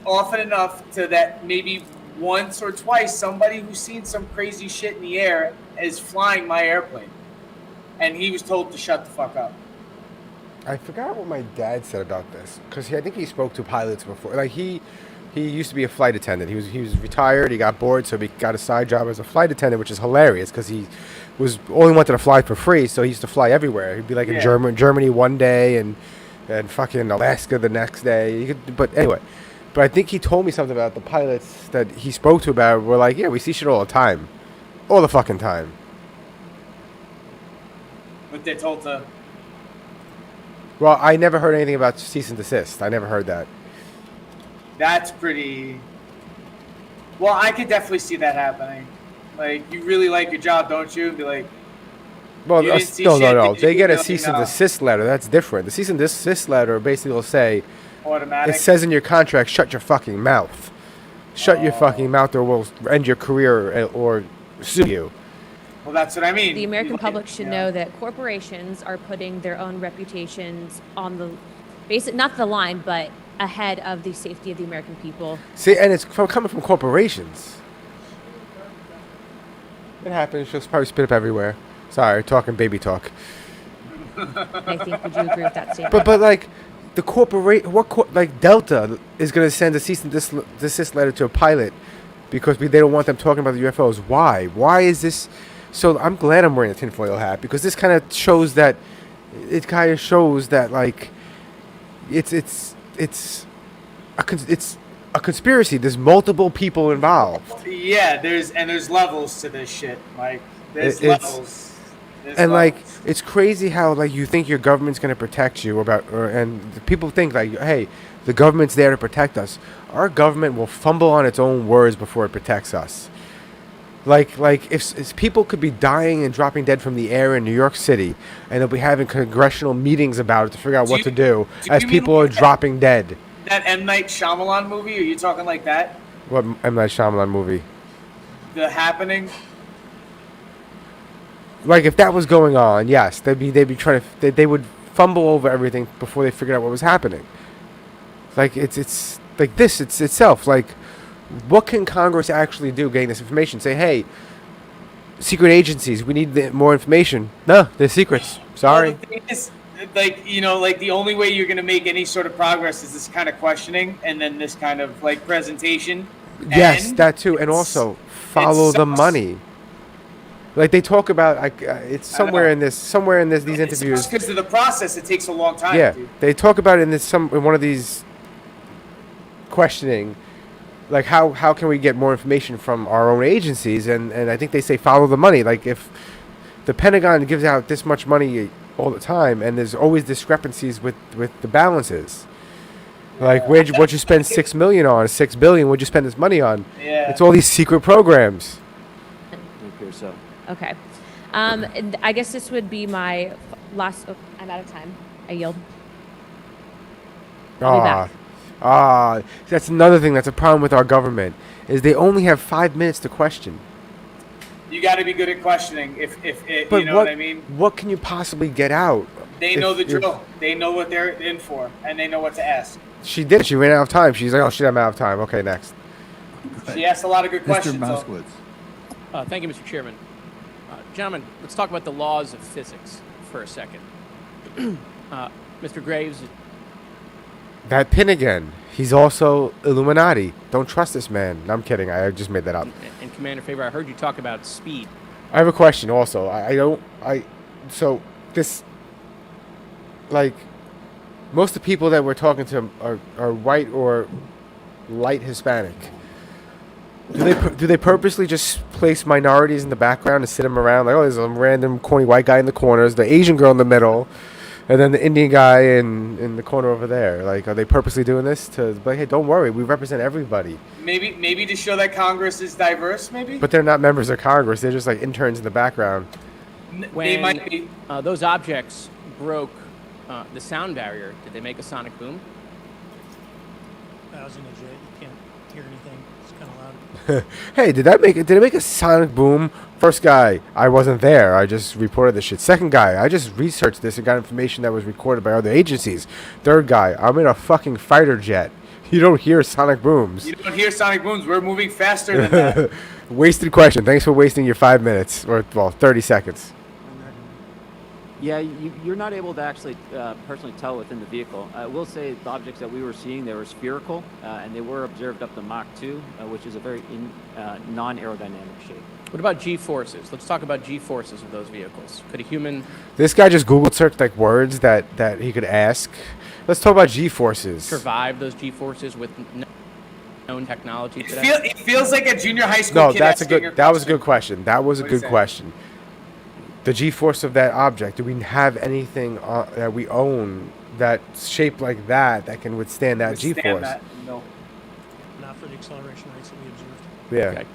often enough to that maybe once or twice somebody who's seen some crazy shit in the air is flying my airplane, and he was told to shut the fuck up. I forgot what my dad said about this, because I think he spoke to pilots before. Like, he used to be a flight attendant. He was retired. He got bored, so he got a side job as a flight attendant, which is hilarious because he only wanted to fly for free, so he used to fly everywhere. He'd be like in Germany one day and fucking Alaska the next day. But anyway, but I think he told me something about the pilots that he spoke to about were like, yeah, we see shit all the time, all the fucking time. But they're told to. Well, I never heard anything about cease and desist. I never heard that. That's pretty. Well, I could definitely see that happening. Like, you really like your job, don't you? Be like, Well, you didn't see no. shit, They get a you cease know, and desist letter. That's different. The cease and desist letter basically will say, automatic. it says in your contract, shut your fucking mouth. Shut your fucking mouth or we'll end your career or sue you. Well, that's what I mean. the American Like, public should yeah. know that corporations are putting their own reputations on the not the line, but ahead of the safety of the American people. See, and it's coming from corporations. It happens. She'll probably spit up everywhere. Sorry, talking baby talk. I think, would you agree with that statement? But like, the like Delta is going to send a cease and desist letter to a pilot because they don't want them talking about the UFOs. Why? Why is this? So I'm glad I'm wearing a tinfoil hat, because this kind of shows that like it's a conspiracy. There's multiple people involved. Yeah, there's levels to this shit. Like there's It's- levels. There's And like levels. it's crazy how like you think your government's going to protect you and people think like, hey, the government's there to protect us. Our government will fumble on its own words before it protects us. Like if people could be dying and dropping dead from the air in New York City, and they'll be having congressional meetings about it to figure out what to do as you mean people are like that? dropping dead. That M. Night Shyamalan movie? Are you talking like that? What M. Night Shyamalan movie? The Happening? Like if that was going on, yes, they'd be trying to they would fumble over everything before they figured out what was happening. Like it's like this it's itself. Like what can Congress actually do getting this information? Say, hey, secret agencies, we need more information. No, they're secrets. Sorry. Well, the thing is, like, you know, like the only way you're going to make any sort of progress is this kind of questioning and then this kind of like presentation. Yes, And that too, and also follow the sucks. money. Like they talk about, it's I don't know. somewhere in these interviews. Because of the process, it takes a long time. Yeah, Dude. they talk about it in one of these questioning, like how can we get more information from our own agencies, and I think they say follow the money. Like if the Pentagon gives out this much money all the time, and there's always discrepancies with the balances. Like what'd you spend $6 million on? $6 billion? What'd you spend this money on? Yeah. It's all these secret programs. It appears so. Okay. And I guess this would be my last. Oh, I'm out of time. I yield. I'll be back. That's another thing that's a problem with our government, is they only have 5 minutes to question. You got to be good at questioning. If But you know what I mean. what can you possibly get out? They know the drill. They know what they're in for, and they know what to ask. She did. She ran out of time. She's like, oh shit, I'm out of time. Okay, next. She asked a lot of good Mr. questions. so- Moskowitz. Thank you, Mr. Chairman. Gentlemen, let's talk about the laws of physics for a second. Mr. Graves, That pin again. He's also Illuminati. Don't trust this man. No, I'm kidding. I just made that up. and Commander Faber, I heard you talk about speed. I have a question also. So this, like, most of the people that we're talking to are white or light Hispanic. Do they purposely just place minorities in the background and sit them around? Like, oh, there's some random corny white guy in the corners, the Asian girl in the middle, and then the Indian guy in the corner over there. Like, are they purposely doing this to be like, hey, don't worry, we represent everybody? Maybe to show that Congress is diverse. Maybe. But they're not members of Congress. They're just like interns in the background. They When might be. those objects broke the sound barrier, did they make a sonic boom? I was in a jet. You can't hear anything. It's kind of loud. Hey, did it make a sonic boom? First guy, I wasn't there. I just reported this shit. Second guy, I just researched this and got information that was recorded by other agencies. Third guy, I'm in a fucking fighter jet. You don't hear sonic booms. You don't hear sonic booms. We're moving faster than that. Wasted question. Thanks for wasting your 5 minutes, or, well, 30 seconds. Yeah, you're not able to actually personally tell within the vehicle. I will say the objects that we were seeing, they were spherical, and they were observed up to Mach 2, which is a very non-aerodynamic shape. What about G-forces? Let's talk about G-forces of those vehicles. Could a human This guy just Googled searched like words that he could ask. Let's talk about G-forces. survive those G-forces with known technology today? It feels like a junior high school No, kid that's a asking good. That was a good question. That was a What is good that? question. The G-force of that object. Do we have anything that we own that's shaped like that can withstand that Withstand G-force? that. No. Not for the acceleration rates that we observed. Yeah. Okay.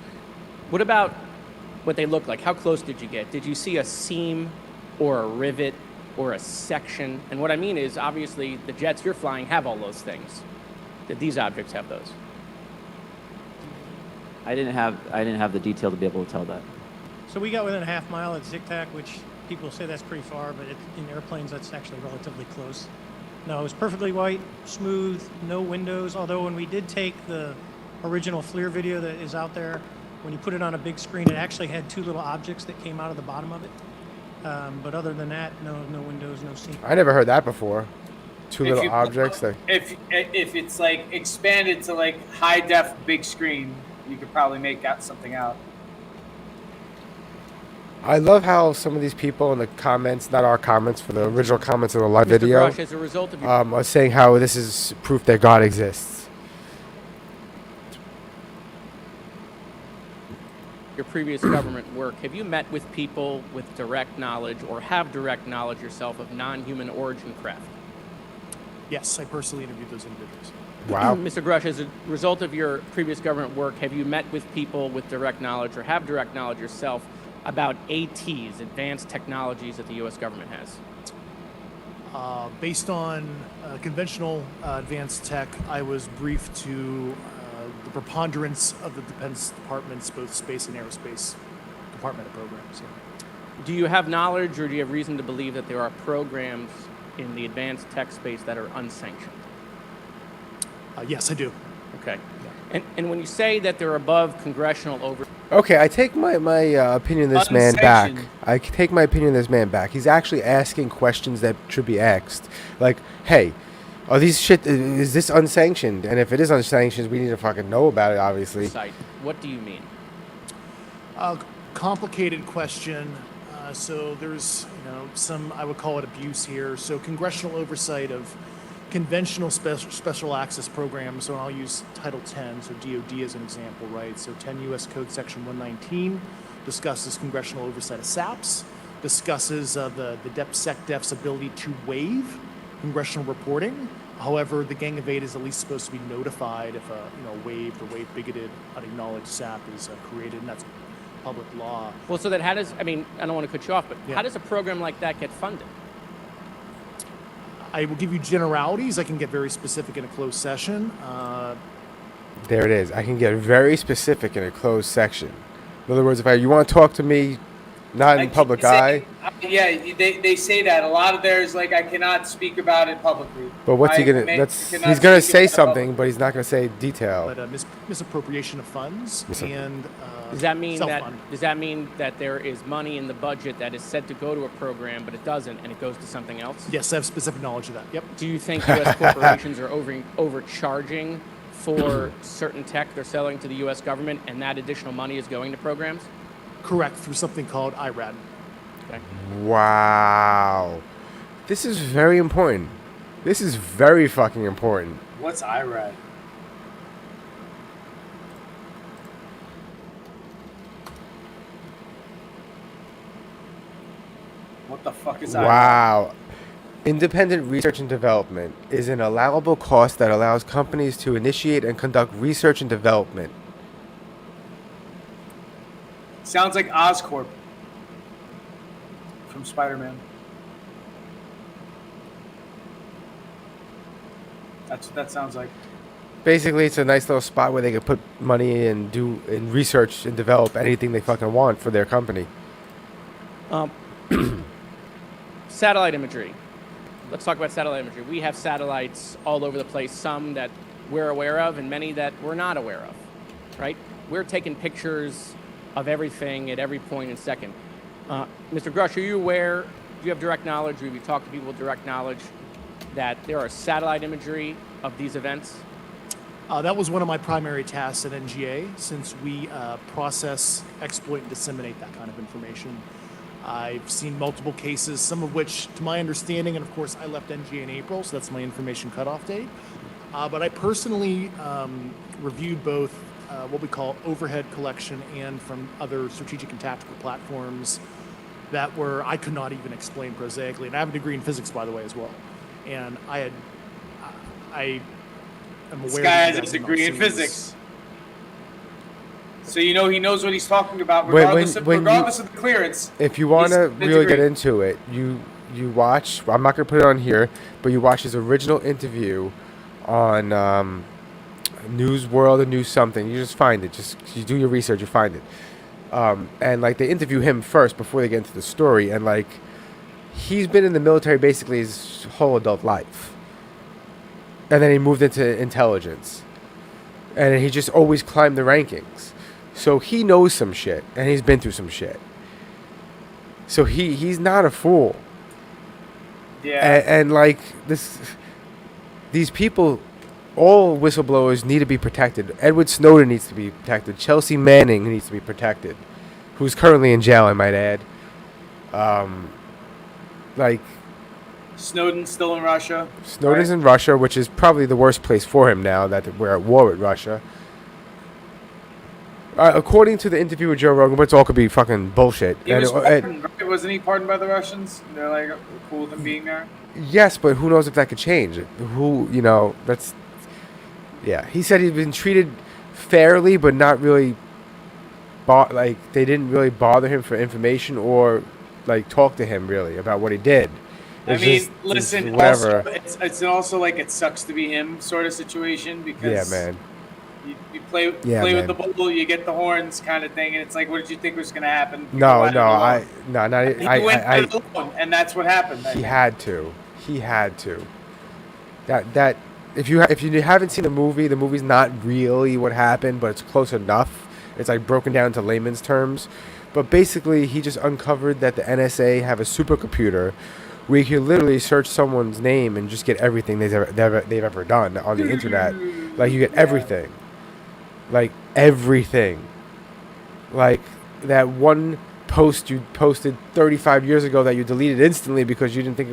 What about what they look like? How close did you get? Did you see a seam or a rivet or a section? And what I mean is, obviously, the jets you're flying have all those things. Did these objects have those? I didn't have the detail to be able to tell that. So we got within a half mile at Zig-Tac, which people say that's pretty far, but in airplanes, that's actually relatively close. No, it was perfectly white, smooth, no windows, although when we did take the original FLIR video that is out there, when you put it on a big screen, it actually had two little objects that came out of the bottom of it. But other than that, no windows, no seam. I never heard that before. Two If little objects. That, If it's like expanded to like high def big screen, you could probably make out something out. I love how some of these people in the comments, not our comments, for the original comments of the live Mr. video, Brush, as a result of your are saying how this is proof that God exists. previous government work, have you met with people with direct knowledge or have direct knowledge yourself of non-human origin craft? Yes, I personally interviewed those individuals. Wow. Mr. Grush, as a result of your previous government work, have you met with people with direct knowledge or have direct knowledge yourself about ATs, advanced technologies that the U.S. government has? Based on conventional advanced tech, I was briefed to the preponderance of the Defense Department's both space and aerospace department programs. Yeah. Do you have knowledge or do you have reason to believe that there are programs in the advanced tech space that are unsanctioned? Yes, I do. Okay. And when you say that they're above congressional oversight, Okay, I take my opinion of this man back. Unsanctioned. I take my opinion of this man back. He's actually asking questions that should be asked. Like, hey, are these shit, is this unsanctioned? And if it is unsanctioned, we need to fucking know about it, obviously. what do you mean? Complicated question. So there's, some, I would call it abuse here. So congressional oversight of conventional special access programs. So I'll use Title 10, so DOD as an example, right? So 10 U.S. Code Section 119 discusses congressional oversight of SAPs, discusses the DepSecDef's ability to waive congressional reporting. However, the Gang of Eight is at least supposed to be notified if a waived or waive bigoted, unacknowledged SAP is created, and that's public law. Well, so that how does, I don't want to cut you off, but Yeah. how does a program like that get funded? I will give you generalities. I can get very specific in a closed session. There it is. I can get very specific in a closed section. In other words, if you want to talk to me, not in public eye. Yeah, they say that. A lot of theirs, like, I cannot speak about it publicly. But what's he I gonna? cannot He's gonna speak say about it something, publicly. but he's not gonna say detail. But misappropriation of funds and Does that mean self-fund. that there is money in the budget that is said to go to a program, but it doesn't, and it goes to something else? Yes, I have specific knowledge of that. Yep. Do you think U.S. corporations are overcharging for certain tech they're selling to the U.S. government, and that additional money is going to programs? Correct, through something called IRAD. Okay. Wow, this is very important. This is very fucking important. What's IRAD? What the fuck is IRAD? Wow. Independent research and development is an allowable cost that allows companies to initiate and conduct research and development. Sounds like Oscorp from Spider-Man. That's what that sounds like. Basically, it's a nice little spot where they can put money and do and research and develop anything they fucking want for their company. Satellite imagery. Let's talk about satellite imagery. We have satellites all over the place, some that we're aware of and many that we're not aware of, right? We're taking pictures of everything at every point and second. Mr. Grush, are you aware, do you have direct knowledge, or have you talked to people with direct knowledge that there are satellite imagery of these events? That was one of my primary tasks at NGA, since we process, exploit, and disseminate that kind of information. I've seen multiple cases, some of which, to my understanding, and of course I left NGA in April, so that's my information cutoff date. But I personally reviewed both what we call overhead collection and from other strategic and tactical platforms that I could not even explain prosaically. And I have a degree in physics, by the way, as well. And I am aware This guy that has a that's degree in not serious. physics. So he knows what he's talking about, When- regardless when of the clearance. If you want to He's really get degree. into it, you watch. I'm not gonna put it on here, but you watch his original interview on News World or News something. You just find it. Just you do your research, you find it. And like they interview him first before they get into the story, and like he's been in the military basically his whole adult life, and then he moved into intelligence, and he just always climbed the rankings. So he knows some shit, and he's been through some shit. So he's not a fool. Yeah. And like these people all whistleblowers need to be protected. Edward Snowden needs to be protected. Chelsea Manning needs to be protected, who's currently in jail, I might add. Like, Snowden's still in Russia. Snowden's right? in Russia, which is probably the worst place for him now that we're at war with Russia. According to the interview with Joe Rogan, which all could be fucking bullshit. He was pardoned, right? Wasn't he pardoned by the Russians? They're like cool with him being there. Yes, but who knows if that could change? Who, that's... Yeah, he said he'd been treated fairly, but not really... they didn't really bother him for information or, talk to him, really, about what he did. Listen, whatever. Also, it's also like it sucks to be him sort of situation because... Yeah, man. You play with the bull, you get the horns, kind of thing, and it's like, what did you think was going to happen? He went alone, and that's what happened. He had to. That if you haven't seen the movie's not really what happened, but it's close enough. It's like broken down to layman's terms, but basically he just uncovered that the NSA have a supercomputer where you can literally search someone's name and just get everything they've ever done on the internet. Like, you get everything. Like, everything. Like, that one post you posted 35 years ago that you deleted instantly because you didn't think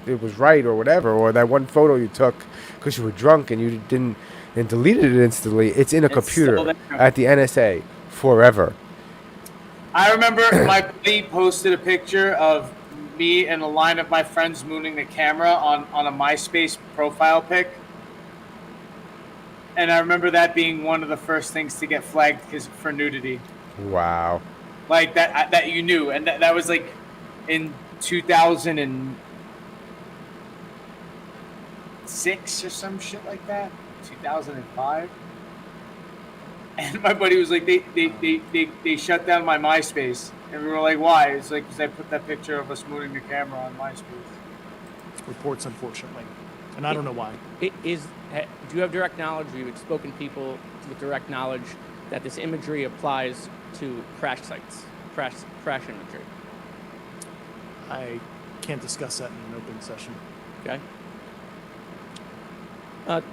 it was right or whatever, or that one photo you took because you were drunk and you didn't and deleted it instantly. It's in a computer at the NSA forever. I remember my buddy posted a picture of me and a line of my friends mooning the camera on a MySpace profile pic. And I remember that being one of the first things to get flagged for nudity. Wow. Like that you knew. And that was like in 2006 or some shit like that. 2005. And my buddy was like, they shut down my MySpace. And we were like, why? It's like, because I put that picture of us mooning the camera on MySpace. Reports, unfortunately. And I don't know why. Do you have direct knowledge, or you've spoken to people with direct knowledge that this imagery applies to crash sites, crash imagery? I can't discuss that in an open session. Okay.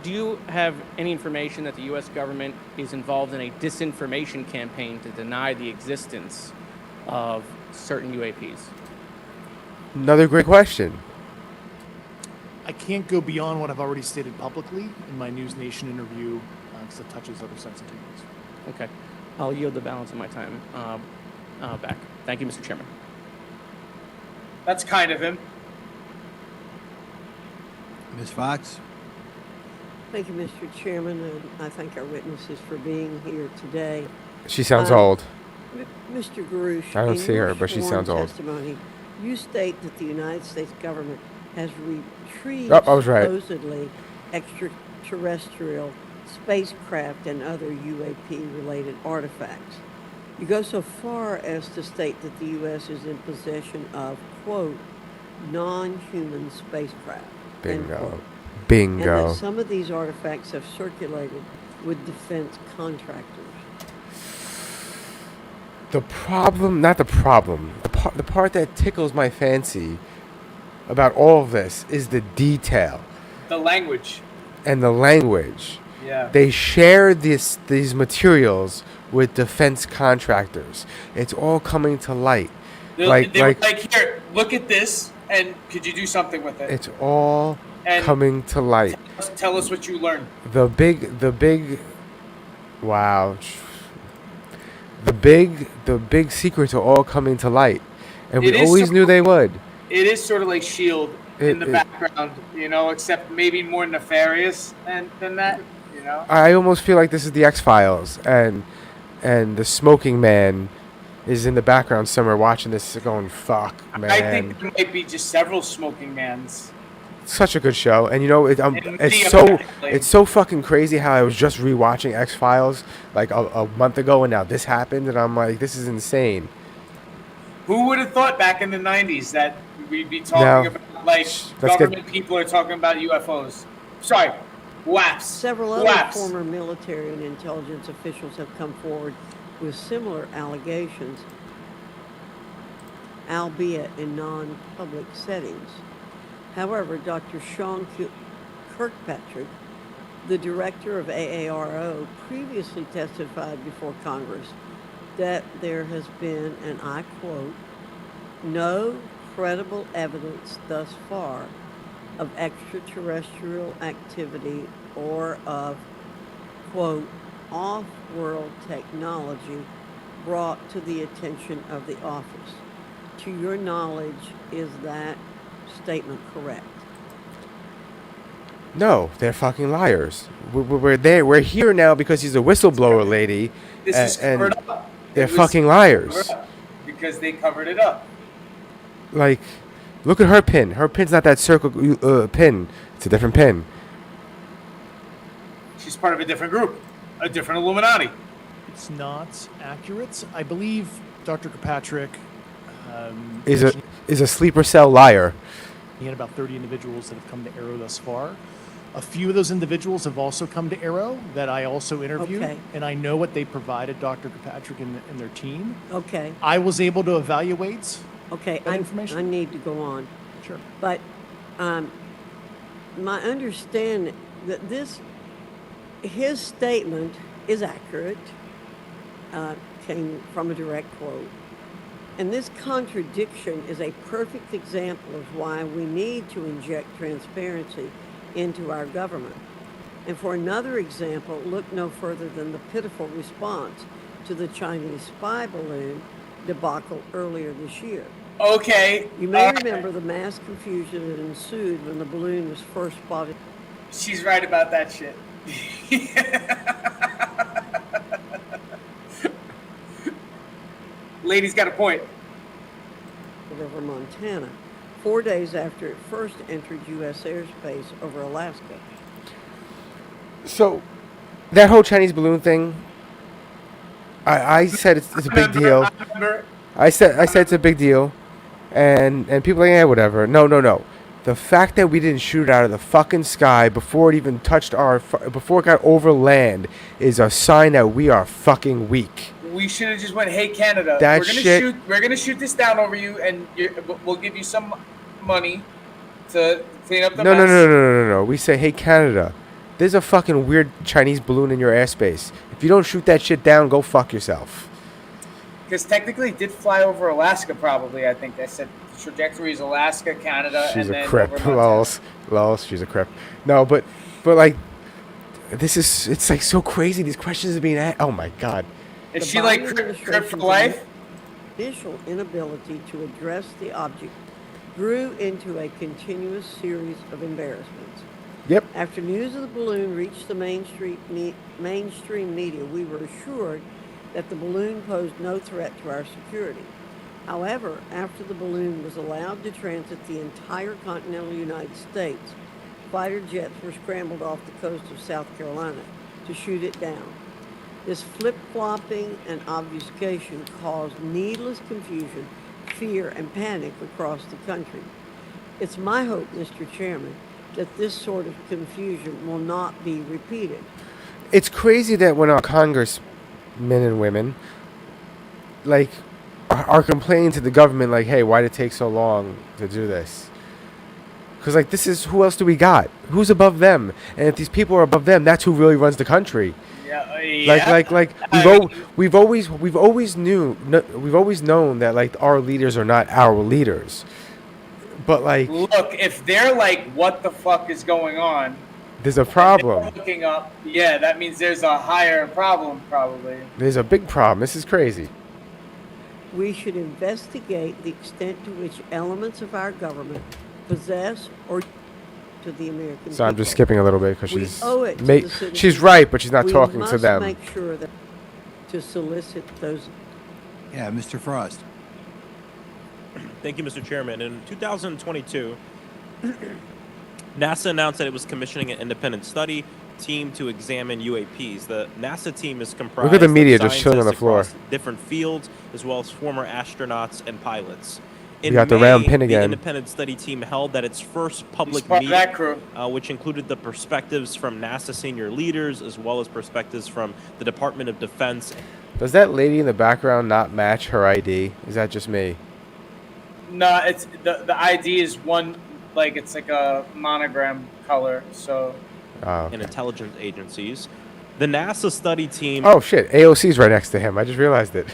Do you have any information that the U.S. government is involved in a disinformation campaign to deny the existence of certain UAPs? Another great question. I can't go beyond what I've already stated publicly in my News Nation interview because it touches other sensitivities. Okay. I'll yield the balance of my time back. Thank you, Mr. Chairman. That's kind of him. Ms. Fox? Thank you, Mr. Chairman, and I thank our witnesses for being here today. She sounds old. Mr. Garouche, I don't in see her, your but she sworn sounds old. testimony, you state that the United States government has retrieved I was right. supposedly extraterrestrial spacecraft and other UAP-related artifacts. You go so far as to state that the U.S. is in possession of, quote, non-human spacecraft. end Bingo. quote. Bingo. And that some of these artifacts have circulated with defense contractors. The problem, not the problem, the part that tickles my fancy about all of this is the detail. The language. And the language. Yeah. They share these materials with defense contractors. It's all coming to light. They were like, here, look at this, and could you do something with it? It's all coming to light. Tell us what you learned. The big, wow. The big secrets are all coming to light, and we always knew they would. It is sort of like S.H.I.E.L.D. in the background, except maybe more nefarious than that, I almost feel like this is the X-Files, and the smoking man is in the background somewhere watching this going, fuck, man. I think there might be just several smoking mans. Such a good show, and it's so fucking crazy how I was just rewatching X-Files like a month ago, and now this happened, and I'm like, this is insane. Who would have thought back in the 90s that we'd be talking about, government people are talking about UFOs? Sorry, UAPS. Several other former military and intelligence officials have come forward with similar allegations, albeit in non-public settings. However, Dr. Sean Kirkpatrick, The director of AARO previously testified before Congress that there has been, and I quote, no credible evidence thus far of extraterrestrial activity or of, quote, off-world technology brought to the attention of the office. To your knowledge, is that statement correct? No, they're fucking liars. We're there. We're here now because he's a whistleblower lady. This is covered and up. they're It was fucking covered liars. up because they covered it up. Like, look at her pin. Her pin's not that circle pin. It's a different pin. She's part of a different group, a different Illuminati. It's not accurate. I believe Dr. Kirkpatrick Is mentioned a sleeper cell liar. he had about 30 individuals that have come to Arrow thus far. A few of those individuals have also come to Arrow that I also interviewed, Okay. and I know what they provided Dr. Kirkpatrick and their team. Okay, I was able to evaluate. okay, That information? I need to go on. Sure. But my understanding that his statement is accurate, came from a direct quote. And this contradiction is a perfect example of why we need to inject transparency into our government. And for another example, look no further than the pitiful response to the Chinese spy balloon debacle earlier this year. Okay. You may remember the mass confusion that ensued when the balloon was first spotted. She's right about that shit. Lady's got a point. Over Montana, 4 days after it first entered U.S. airspace over Alaska. So, that whole Chinese balloon thing, I said it's a big deal. I said it's a big deal, and people are like, yeah, whatever. No. The fact that we didn't shoot it out of the fucking sky before it even touched before it got over land is a sign that we are fucking weak. We should have just went, hey Canada, That we're gonna shit- we're gonna shoot this down over you, and we'll give you some money to clean up the mess. No. We say, hey Canada, there's a fucking weird Chinese balloon in your airspace. If you don't shoot that shit down, go fuck yourself. Because technically, it did fly over Alaska. Probably, I think they said the trajectory is Alaska, Canada, She's and a then crip. over Montana. Lols. She's a crip. No, but like, it's like so crazy. These questions are being asked. Oh my god. Is The she like Biden crip for administration's life? Initial inability to address the object grew into a continuous series of embarrassments. Yep. After news of the balloon reached the mainstream media, we were assured that the balloon posed no threat to our security. However, after the balloon was allowed to transit the entire continental United States, fighter jets were scrambled off the coast of South Carolina to shoot it down. This flip-flopping and obfuscation caused needless confusion, fear, and panic across the country. It's my hope, Mr. Chairman, that this sort of confusion will not be repeated. It's crazy that when our congressmen and women, like, are complaining to the government, like, hey, why did it take so long to do this? Because, like, this is, who else do we got? Who's above them? And if these people are above them, that's who really runs the country. Like we've always known that, like, our leaders are not our leaders. But, like, Look, if they're like, what the fuck is going on? there's a They're problem. looking up. Yeah, that means there's a higher problem, probably. There's a big problem. This is crazy. We should investigate the extent to which elements of our government possess or to the American So I'm just people. skipping a little bit because We she's owe it to the citizens. she's right, but she's not We talking must to them. make sure that to solicit those. Yeah, Mr. Frost. Thank you, Mr. Chairman. In 2022, NASA announced that it was commissioning an independent study team to examine UAPs. The NASA team is comprised Look at the media of just chilling on the scientists floor. across different fields, as well as former astronauts and pilots. In We got the May, round pin again. The independent study team held that its first public part of meeting, that crew. which included the perspectives from NASA senior leaders, as well as perspectives from the Department of Defense. Does that lady in the background not match her ID? Is that just me? No, it's the ID is one, like, it's like a monogram color. So Oh. and intelligence agencies. The NASA study team Oh shit! AOC's right next to him. I just realized it.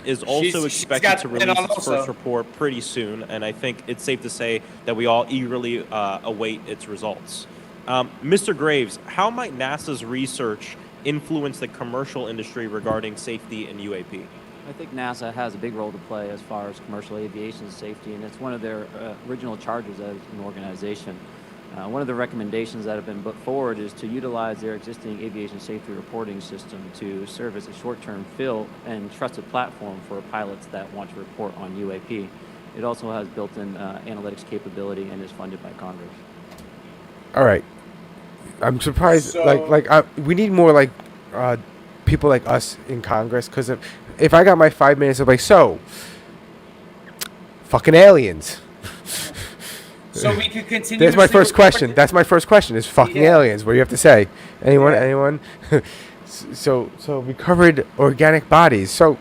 is also She's expected got to it release on its also. first report pretty soon, and I think it's safe to say that we all eagerly await its results. Mr. Graves, how might NASA's research influence the commercial industry regarding safety in UAP? I think NASA has a big role to play as far as commercial aviation safety, and it's one of their original charges as an organization. One of the recommendations that have been put forward is to utilize their existing aviation safety reporting system to serve as a short-term fill and trusted platform for pilots that want to report on UAP. It also has built-in analytics capability and is funded by Congress. All right. I'm surprised. So- We need more people like us in Congress. Because if I got my 5 minutes of fucking aliens. So we could continue. That's my first question. That's my first question. Is fucking aliens? What do you have to say? Anyone? Yeah. Anyone? So recovered organic bodies. So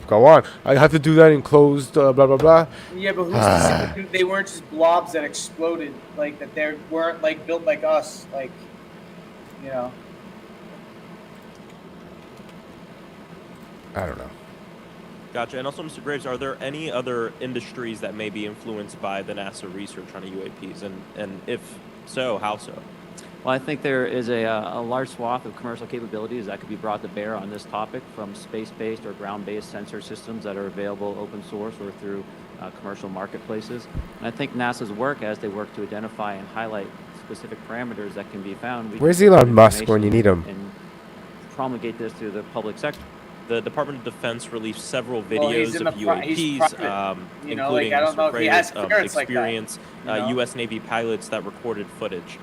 go on. I have to do that in closed blah blah blah. Yeah, but who's to say that they weren't just blobs that exploded? Like that they weren't built like us. I don't know. Gotcha. And also, Mr. Graves, are there any other industries that may be influenced by the NASA research on UAPs? And if so, how so? Well, I think there is a large swath of commercial capabilities that could be brought to bear on this topic, from space-based or ground-based sensor systems that are available open source or through commercial marketplaces. And I think NASA's work, as they work to identify and highlight specific parameters that can be found. Where's Elon Musk when you need him? And promulgate this through the public sector. The Department of Defense released several Well, he's videos in of the pri- he's UAPs, private. including I don't know Mr. if he has Graves' clearance like that, experience, you know? U.S. Navy pilots that recorded footage.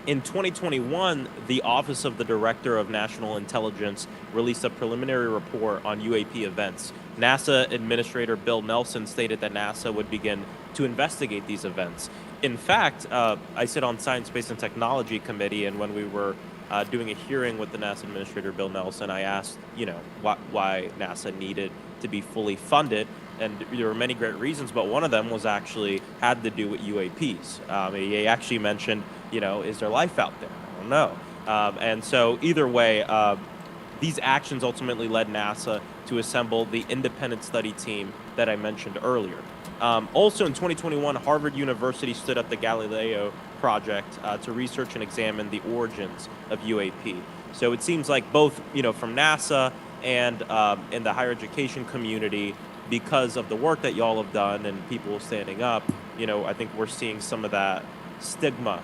In 2021, the Office of the Director of National Intelligence released a preliminary report on UAP events. NASA Administrator Bill Nelson stated that NASA would begin to investigate these events. In fact, I sit on Science, Space, and Technology Committee, and when we were doing a hearing with the NASA Administrator Bill Nelson, I asked, why NASA needed to be fully funded, and there were many great reasons, but one of them was actually had to do with UAPs. He actually mentioned, is there life out there? I don't know. And so either way, these actions ultimately led NASA to assemble the independent study team that I mentioned earlier. Also in 2021, Harvard University stood up the Galileo project to research and examine the origins of UAP. So it seems like both, from NASA and in the higher education community, because of the work that y'all have done and people standing up, I think we're seeing some of that stigma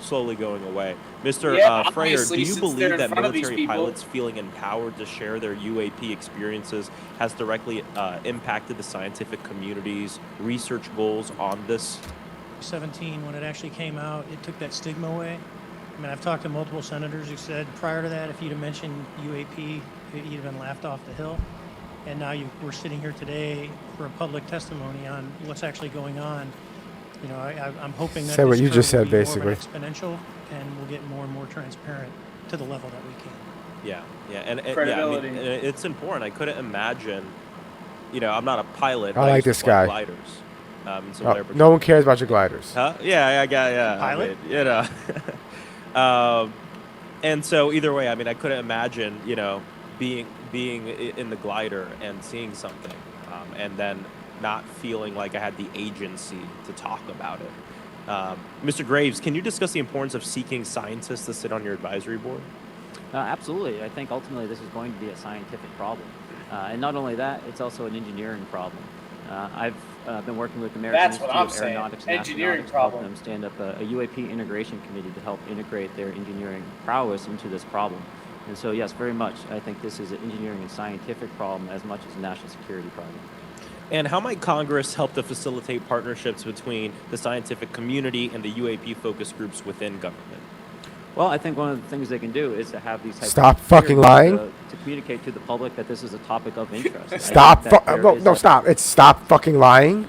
slowly going away. Mr. Freyer, do obviously, you since believe they're in that front of these military people- pilots feeling empowered to share their UAP experiences has directly impacted the scientific community's research goals on this? 17, when it actually came out, it took that stigma away. I mean, I've talked to multiple senators who said prior to that, if you'd have mentioned UAP, you'd have been laughed off the hill. And now we're sitting here today for a public testimony on what's actually going on. I'm hoping that Say what this you curve just will said, be more of an basically. exponential, and we'll get more and more transparent to the level that we can. Yeah, and Credibility. and it's important. I couldn't imagine, I'm not a pilot. I but like used to this fly guy. gliders. And so Oh, whenever- no one cares about your gliders. Huh? Yeah. Pilot? And so either way, I couldn't imagine, being in the glider and seeing something, and then not feeling like I had the agency to talk about it. Mr. Graves, can you discuss the importance of seeking scientists to sit on your advisory board? Absolutely. I think ultimately this is going to be a scientific problem. And not only that, it's also an engineering problem. I've been working with the American That's what Institute I'm of saying. Aeronautics and Engineering Astronautics to help problem. them stand up a UAP integration committee to help integrate their engineering prowess into this problem. And so, yes, very much. I think this is an engineering and scientific problem as much as a national security problem. And how might Congress help to facilitate partnerships between the scientific community and the UAP focus groups within government? Well, I think one of the things they can do is to have these types Stop of fucking hearings lying. to communicate to the public that this is a topic of interest. I Stop. think that there is a- Stop. It's stop fucking lying.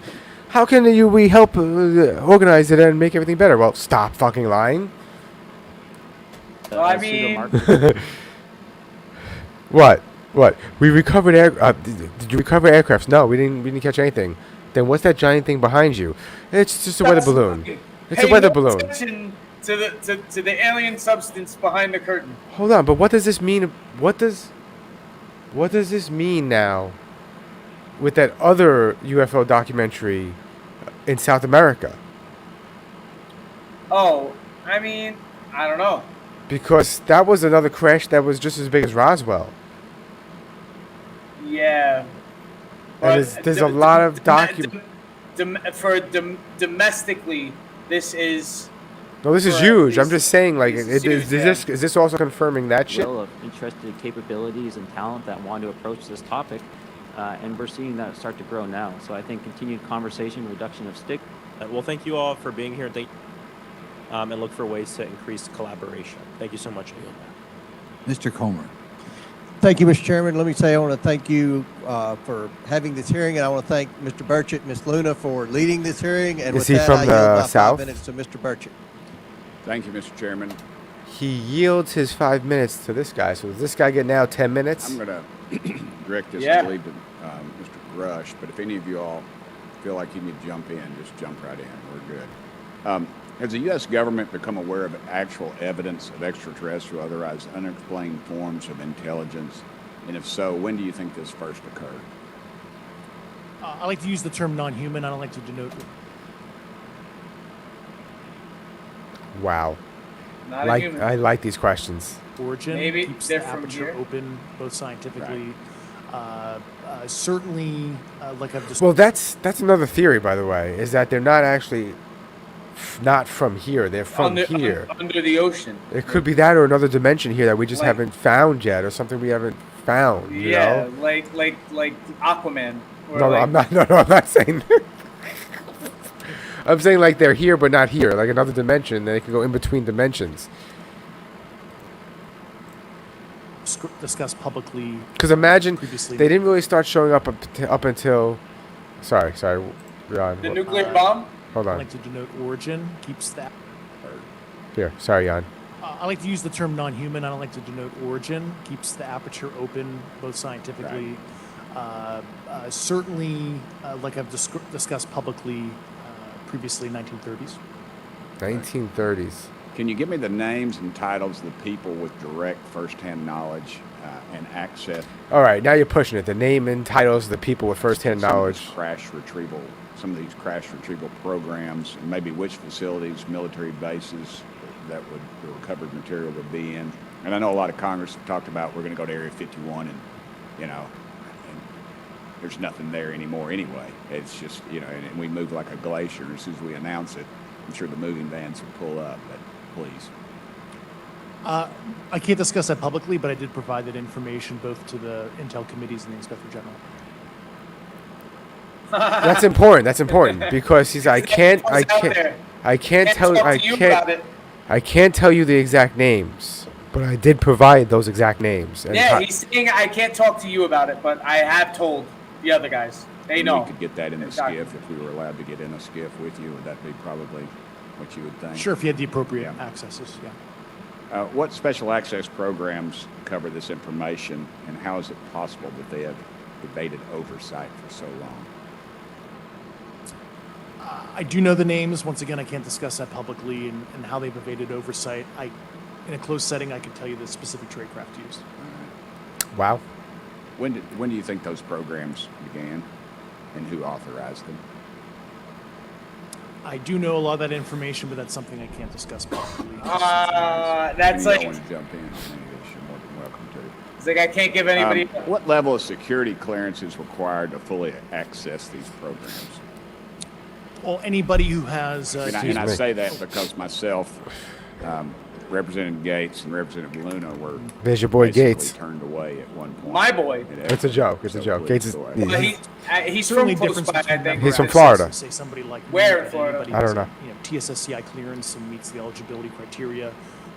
How can we help organize it and make everything better? Well, stop fucking lying. Well, I a mean- pseudo-market. What? We recovered did you recover aircrafts? No, we didn't catch anything. Then what's that giant thing behind you? It's just a weather balloon. It's a weather balloon. Attention to the alien substance behind the curtain. Hold on, but what does this mean? What does this mean now with that other UFO documentary in South America? Oh, I mean, I don't know. Because that was another crash that was just as big as Roswell. Yeah. And there's a lot of domestically, this is. No, this is for huge. I'm these- just saying, like, these huge, yeah. is this also confirming that shit? Will of interested capabilities and talent that want to approach this topic, and we're seeing that start to grow now. So I think continued conversation, reduction of stigma. Well, thank you all for being here. And look for ways to increase collaboration. Thank you so much. Mr. Comer. Thank you, Mr. Chairman. Let me say I want to thank you for having this hearing, and I want to thank Mr. Burchett, Ms. Luna for leading this hearing. And Is with he that, from I yield the my South? 5 minutes to Mr. Burchett. Thank you, Mr. Chairman. He yields his 5 minutes to this guy. So does this guy get now 10 minutes? I'm going to direct this, Yeah. I believe, to Mr. Grush, but if any of you all feel like you need to jump in, just jump right in. We're good. Has the U.S. government become aware of actual evidence of extraterrestrial, otherwise unexplained forms of intelligence? And if so, when do you think this first occurred? I like to use the term non-human. I don't like to denote. Wow. Not a human. I like these questions. Origin Maybe keeps they're the from aperture here. open, both scientifically. Certainly, like I've just. Well, that's another theory, by the way, is that they're not actually not from here. They're from here. Under the ocean. It could be that or another dimension here that we just Like- haven't found yet, or something we haven't found. You Yeah, know? like Aquaman. Or No, like, I'm not. No, I'm not saying. I'm saying like they're here but not here, like another dimension. They can go in between dimensions. Discussed publicly. Because imagine previously. they didn't really start showing up until. Sorry, Jan. the nuclear bomb. Hold I on. like to denote origin keeps that. Here, sorry, Jan. I like to use the term non-human. I don't like to denote origin. Keeps the aperture open, both scientifically. Certainly, like I've discussed publicly previously, 1930s. 1930s. Can you give me the names and titles of the people with direct firsthand knowledge and access? All right, now you're pushing it. The name and titles of the people with first-hand knowledge. Some of these crash retrieval programs, and maybe which facilities, military bases that the recovered material would be in. And I know a lot of Congress have talked about we're going to go to Area 51, and and there's nothing there anymore anyway. It's just and we move like a glacier. As soon as we announce it, I'm sure the moving vans will pull up. But please. I can't discuss that publicly, but I did provide that information both to the Intel committees and the Inspector General. That's important. That's important because he's. I can't tell you the exact names, but I did provide those exact names. And Yeah, he's saying I can't talk to you about it, but I have told the other guys. They know. We could get that in the skiff if we were allowed to get in a skiff with you. Would that be probably what you would think? Sure, if you had the appropriate accesses, yeah. What special access programs cover this information, and how is it possible that they have evaded oversight for so long? I do know the names. Once again, I can't discuss that publicly and how they've evaded oversight. In a closed setting, I can tell you the specific tradecraft used. Wow. When do you think those programs began, and who authorized them? I do know a lot of that information, but that's something I can't discuss publicly. That's you like. don't want to jump in on any of this, you're more than welcome to. It's like I can't give anybody. What level of security clearance is required to fully access these programs? Well, anybody who has. And I say that because myself, Representative Gates and Representative Luna were There's your boy basically Gates. turned away at one point. My boy. It's a joke. It's a joke. Gates is. He's certainly from close difference by, I between think. He's from access, Florida. Say somebody like Where me, in and Florida? anybody I don't who's, TSSCI clearance and meets the eligibility criteria.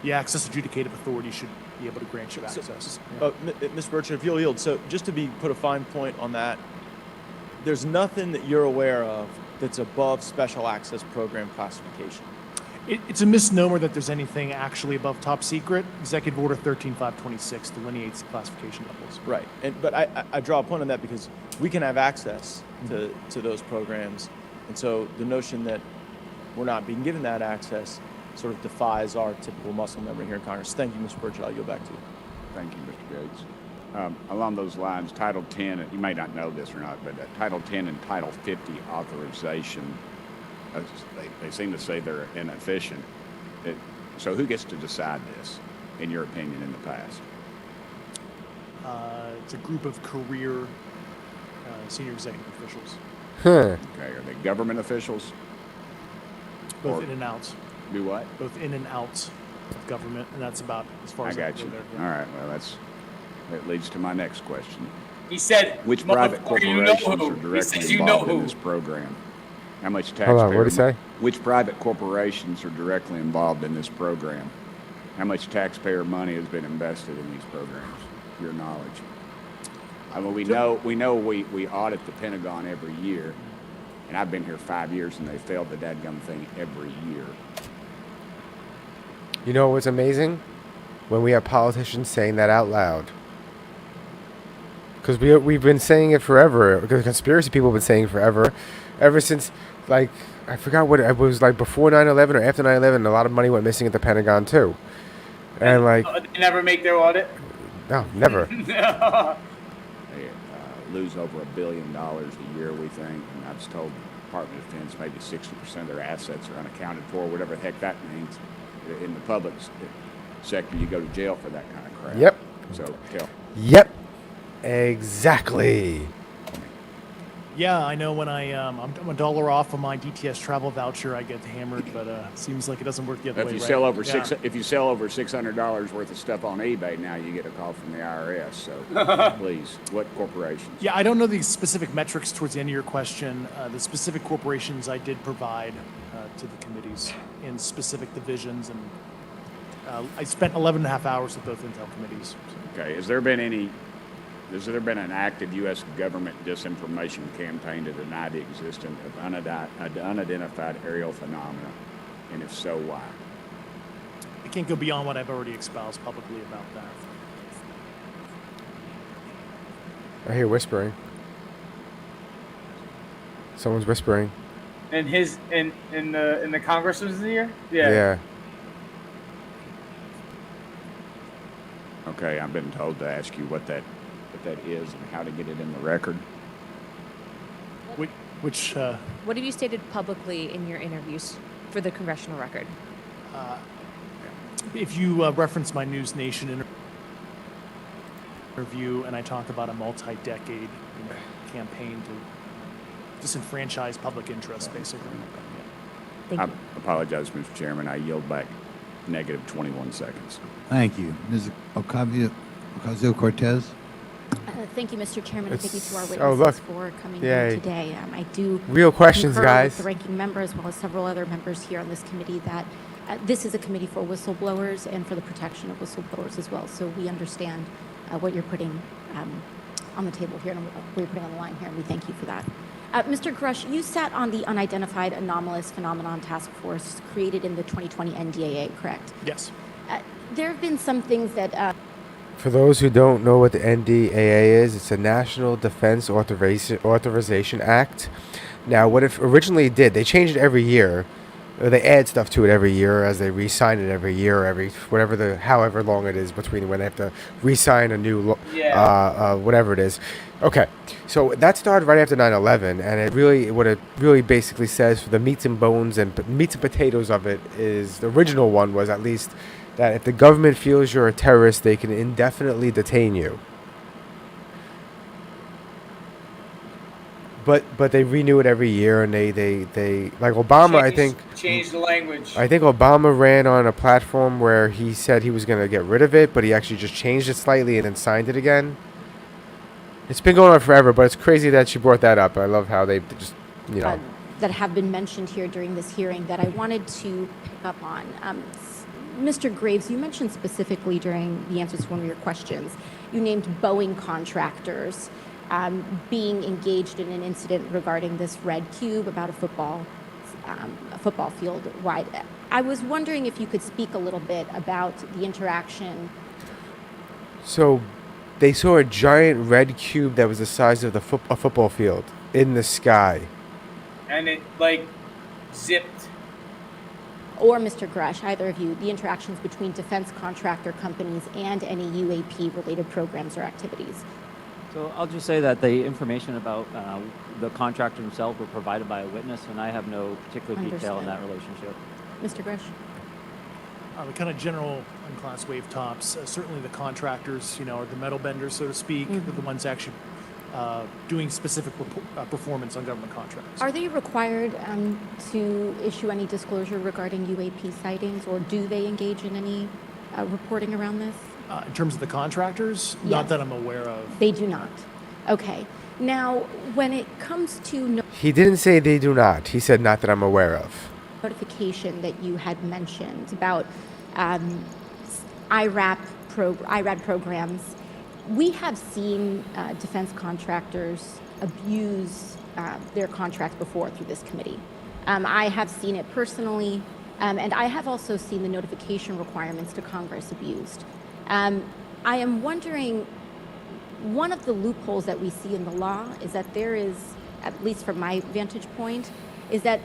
The access adjudicative authority should be able to grant you access. Mr. Burchett, if you'll yield, so just to put a fine point on that, there's nothing that you're aware of that's above special access program classification. It's a misnomer that there's anything actually above top secret. Executive Order 13526 delineates the classification levels. Right, but I draw a point on that because we can have access to those programs, and so the notion that we're not being given that access sort of defies our typical muscle memory here in Congress. Thank you, Mr. Burchett. I'll yield back to you. Thank you, Mr. Gates. Along those lines, Title 10, you may not know this or not, but Title 10 and Title 50 authorization, they seem to say they're inefficient. So who gets to decide this, in your opinion, in the past? It's a group of career senior executive officials. Huh. Okay, are they government officials? Both Or- in and out. Do what? Both in and out of government, and that's about as far I as got you. go there. All right, well, that leads to my next question. He said, Which private you know corporations who. are He directly says you know involved in who. this program? How much taxpayer? Hold on, what'd he say? Which private corporations are directly involved in this program? How much taxpayer money has been invested in these programs? To your knowledge. I mean, we know we audit the Pentagon every year, and I've been here 5 years, and they failed the dadgum thing every year. You know what's amazing? When we have politicians saying that out loud. Because we've been saying it forever. Because conspiracy people have been saying it forever. Ever since, like, I forgot what it was, like, before 9/11 or after 9/11, a lot of money went missing at the Pentagon, too. And, like, They never make their audit? no, never. They lose over $1 billion a year, we think, and I was told the Department of Defense maybe 60% of their assets are unaccounted for, whatever the heck that means. In the public sector, you go to jail for that kind of crap. Yep. So, tell. Yep. Exactly. Yeah, I know when I'm $1 off of my DTS travel voucher, I get hammered, but seems like it doesn't work the other If way. you right? sell over Yeah. if you sell over $600 worth of stuff on eBay, now you get a call from the IRS. So, please, what corporations? Yeah, I don't know the specific metrics towards the end of your question. The specific corporations I did provide to the committees in specific divisions, and I spent 11 and a half hours with both Intel committees. Okay, has there been an active U.S. government disinformation campaign to deny the existence of unidentified aerial phenomena? And if so, why? I can't go beyond what I've already espoused publicly about that. I hear whispering. Someone's whispering. In the Congressman's ear? Yeah. Okay, I've been told to ask you what that is and how to get it in the record. Which What have you stated publicly in your interviews for the congressional record? if you reference my News Nation interview, and I talk about a multi-decade campaign to disenfranchise public interest, basically. Thank I you. apologize, Mr. Chairman. I yield back negative 21 seconds. Thank you. Ms. Ocasio-Cortez? Thank you, Mr. Chairman, and thank you to our Oh, witnesses look. for coming Yay. here today. I do Real questions, concur guys. with the ranking member as well as several other members here on this committee that this is a committee for whistleblowers and for the protection of whistleblowers as well. So we understand what you're putting on the table here and what you're putting on the line here, and we thank you for that. Mr. Grush, you sat on the Unidentified Anomalous Phenomenon Task Force created in the 2020 NDAA, correct? Yes. There have been some things that For those who don't know what the NDAA is, it's a National Defense Authorization Act. Now, what it originally did, they changed it every year. They add stuff to it every year as they re-sign it every year, however long it is between when they have to re-sign a new, whatever it is. Okay, so that started right after 9/11, and what it really basically says for the meats and bones and meats and potatoes of it is, the original one was at least that if the government feels you're a terrorist, they can indefinitely detain you. But they renew it every year, and they like Obama, I think. Change the language. I think Obama ran on a platform where he said he was going to get rid of it, but he actually just changed it slightly and then signed it again. It's been going on forever, but it's crazy that she brought that up. I love how they just, that have been mentioned here during this hearing that I wanted to pick up on. Mr. Graves, you mentioned specifically during the answers to one of your questions, you named Boeing contractors being engaged in an incident regarding this red cube about a football field wide. I was wondering if you could speak a little bit about the interaction. So they saw a giant red cube that was the size of a football field in the sky. And it, zipped or Mr. Grush, either of you, the interactions between defense contractor companies and any UAP-related programs or activities? So I'll just say that the information about the contractor themselves were provided by a witness, and I have no particular detail in that relationship. Mr. Grush? The kind of general unclass wave tops, certainly the contractors, are the metal benders, so to speak. They're the ones actually doing specific performance on government contracts. Are they required to issue any disclosure regarding UAP sightings, or do they engage in any reporting around this? In terms of the contractors? Yes. Not that I'm aware of. They do not. Okay. Now, when it comes to He didn't say they do not. He said not that I'm aware of. notification that you had mentioned about IRAD programs, we have seen defense contractors abuse their contracts before through this committee. I have seen it personally, and I have also seen the notification requirements to Congress abused. I am wondering, one of the loopholes that we see in the law is that there is, at least from my vantage point, is that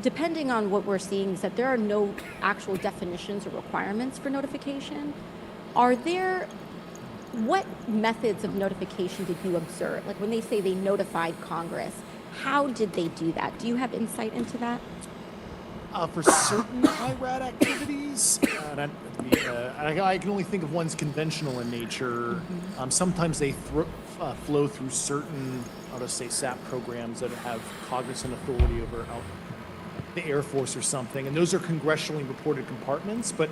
depending on what we're seeing, is that there are no actual definitions or requirements for notification. What methods of notification did you observe? Like when they say they notified Congress, how did they do that? Do you have insight into that? For certain IRAD activities, I can only think of ones conventional in nature. Sometimes they flow through certain, I'll just say, SAP programs that have cognizant authority over the Air Force or something, and those are congressionally reported compartments, but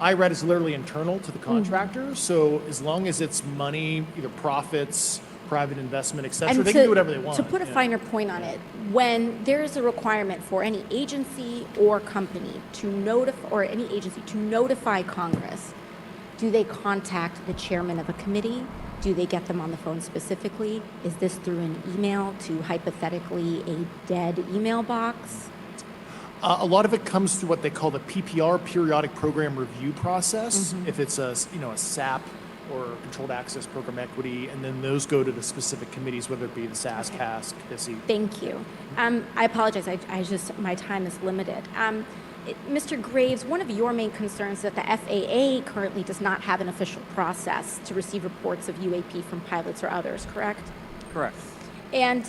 IRAD is literally internal to the contractor, so as long as it's money, either profits, private investment, et cetera, they can do whatever they want. To put a finer point on it, when there is a requirement for any agency or company to notify Congress, do they contact the chairman of a committee? Do they get them on the phone specifically? Is this through an email to hypothetically a dead email box? A lot of it comes through what they call the PPR, Periodic Program Review Process. If it's a SAP or Controlled Access Program Equity, and then those go to the specific committees, whether it be the SAS, CAS, PISI. Thank you. I apologize. My time is limited. Mr. Graves, one of your main concerns is that the FAA currently does not have an official process to receive reports of UAP from pilots or others, correct? Correct. And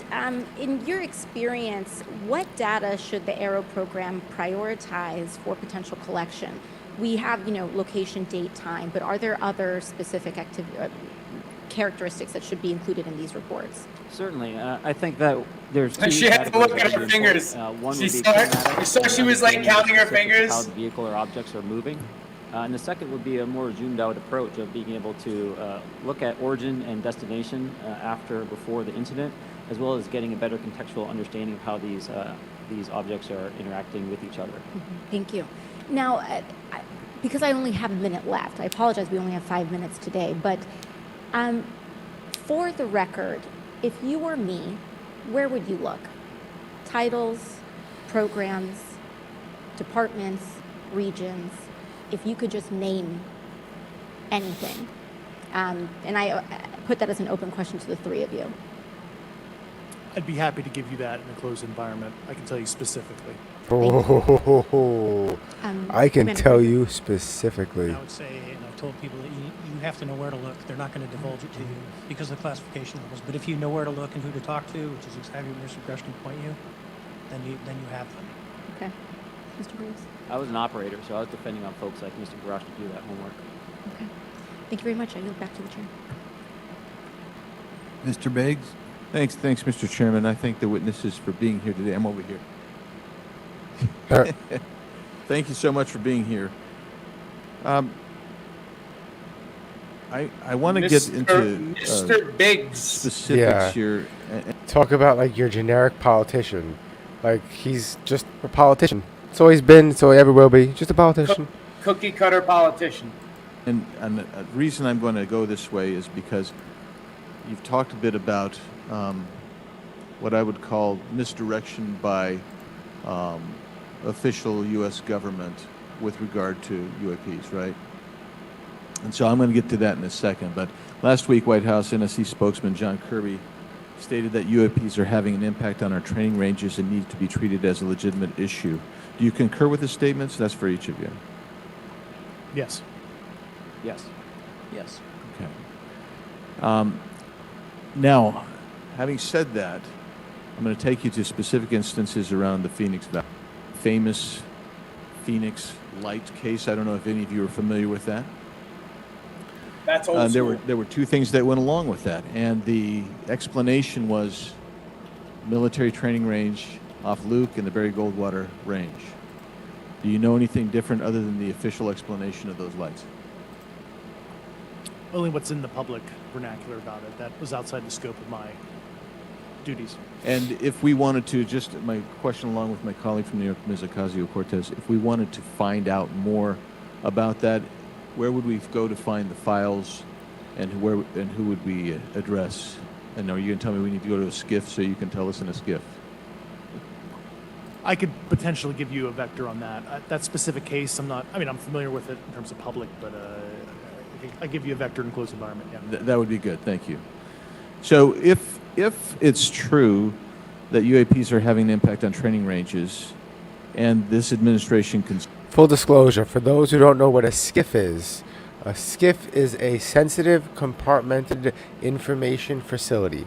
in your experience, what data should the Aero program prioritize for potential collection? We have, location, date, time, but are there other specific characteristics that should be included in these reports? Certainly. I think that there's two She had to look at her categories fingers. One would She be saw kinematic, she was like counting her specific fingers. how the vehicle or objects are moving. And the second would be a more zoomed out approach of being able to look at origin and destination before the incident, as well as getting a better contextual understanding of how these objects are interacting with each other. Thank you. Now, because I only have a minute left, I apologize, we only have 5 minutes today, but for the record, if you were me, where would you look? Titles, programs, departments, regions, if you could just name anything. And I put that as an open question to the three of you. I'd be happy to give you that in a closed environment. I can tell you specifically. I can tell you specifically. I would say, and I've told people that you have to know where to look. They're not going to divulge it to you because of the classification levels. But if you know where to look and who to talk to, which is exactly where Mr. Grush can point you, then you have them. Okay. Mr. Bruce? I was an operator, so I was depending on folks like Mr. Garage to do that homework. Okay. Thank you very much. I yield back to the chair. Mr. Biggs? Thanks, Mr. Chairman. I thank the witnesses for being here today. I'm over here. Thank you so much for being here. I want to get into Mr. Biggs specifics here. Talk about like your generic politician. Like he's just a politician. It's always been, so he ever will be. Just a politician. Cookie cutter politician. And the reason I'm going to go this way is because you've talked a bit about what I would call misdirection by official U.S. government with regard to UAPs, right? And so I'm going to get to that in a second. But last week, White House NSC spokesman John Kirby stated that UAPs are having an impact on our training ranges and need to be treated as a legitimate issue. Do you concur with the statements? That's for each of you. Yes. Yes. Yes. Okay. Now, having said that, I'm going to take you to specific instances around the Phoenix Valley. Famous Phoenix Light case. I don't know if any of you are familiar with that. That's old school. There were two things that went along with that, and the explanation was military training range off Luke and the Barry Goldwater range. Do you know anything different other than the official explanation of those lights? Only what's in the public vernacular about it. That was outside the scope of my duties. And if we wanted to, just my question along with my colleague from New York, Ms. Ocasio-Cortez, if we wanted to find out more about that, where would we go to find the files, and who would we address? And are you going to tell me we need to go to a SCIF so you can tell us in a SCIF? I could potentially give you a vector on that. That specific case, I'm familiar with it in terms of public, but I give you a vector in closed environment, yeah. That would be good, thank you. So if it's true that UAPs are having an impact on training ranges, and this administration can... Full disclosure, for those who don't know what a SCIF is a sensitive compartmented information facility.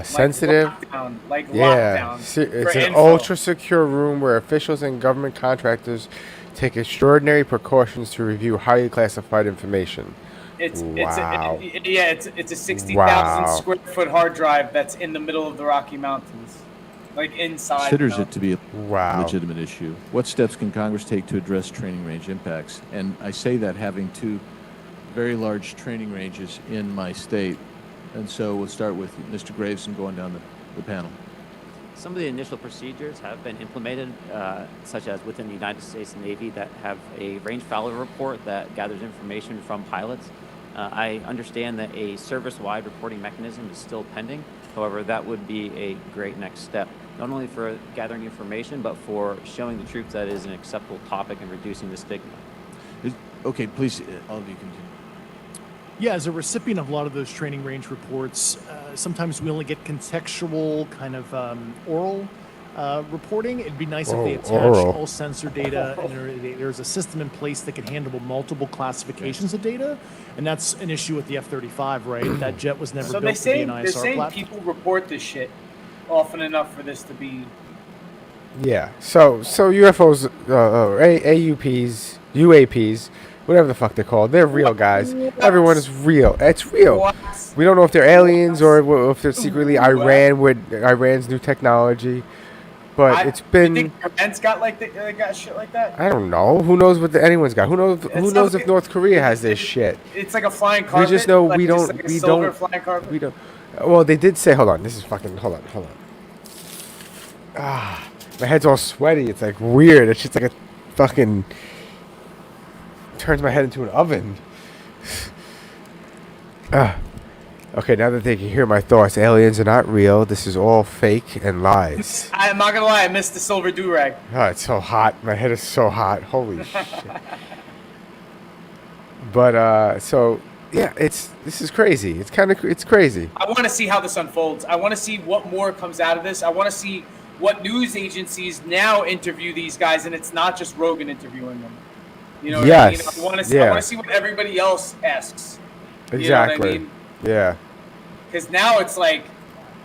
Sensitive, lockdown it's an info. ultra secure room where officials and government contractors take extraordinary precautions to review highly classified information. It's Wow. it's a 60,000 Wow. square foot hard drive that's in the middle of the Rocky Mountains, like inside. considers it to be a Wow. legitimate issue. What steps can Congress take to address training range impacts? And I say that having two very large training ranges in my state. And so we'll start with Mr. Graves and going down the panel. Some of the initial procedures have been implemented, such as within the United States Navy, that have a range failure report that gathers information from pilots. I understand that a service-wide reporting mechanism is still pending. However, that would be a great next step, not only for gathering information, but for showing the troops that it is an acceptable topic and reducing the stigma. Okay, please, all of you continue. Yeah, as a recipient of a lot of those training range reports, sometimes we only get contextual kind of oral reporting. It'd be nice if they attach all sensor data and there's a system in place that can handle multiple classifications of data. And that's an issue with the F-35, right? That jet was never built to be an ISR they're saying platform. people report this shit often enough for this to be. Yeah. So UFOs, AUPs, UAPs, whatever the fuck they're called, they're real, guys. Everyone is real. It's real. What? We don't know if they're aliens or if they're secretly Iran with Iran's new technology. But it's been. You think Iran's got they got shit like that? I don't know. Who knows what anyone's got? Who knows if North Korea has this shit? It's like a flying carpet. We just know like, we just don't. like a We silver don't. flying carpet? We don't. Well, they did say. Hold on. This is fucking. Hold on. Ah, my head's all sweaty. It's like weird. It's just like a fucking. Turns my head into an oven. Okay, now that they can hear my thoughts, aliens are not real. This is all fake and lies. I'm not gonna lie, I missed the silver do-rag. Oh, it's so hot. My head is so hot. Holy shit. But so yeah, this is crazy. It's crazy. I want to see how this unfolds. I want to see what more comes out of this. I want to see what news agencies now interview these guys, and it's not just Rogan interviewing them. You know what I mean? I want to see what everybody else asks. Exactly. You know what I mean? Yeah. Because now it's like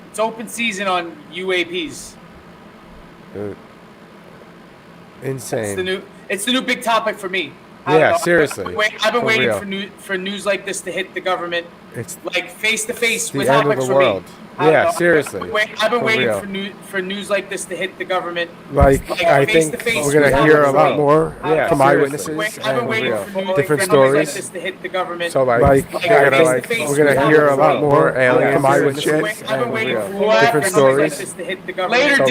it's open season on UAPs. Insane. It's the new big topic for me. Yeah, seriously. I've been For waiting real. for news like this to hit the government. It's like face to face the with end of topics the for world. me. Yeah, seriously. I've been For waiting real. for news like this to hit the government. Like I think face-to-face we're gonna with hear a topics lot for me. more from eyewitnesses I've been and waiting real. for Different news stories. like this to hit the government. So like we're gonna hear a lot more from eyewitnesses and real. Different stories. Later, So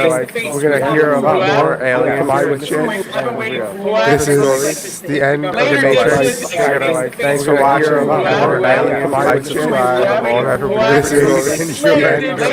like we're gonna hear a lot more from eyewitnesses and real. This is the end of the Matrix. Thanks for watching. A lot more from eyewitnesses. This is the end.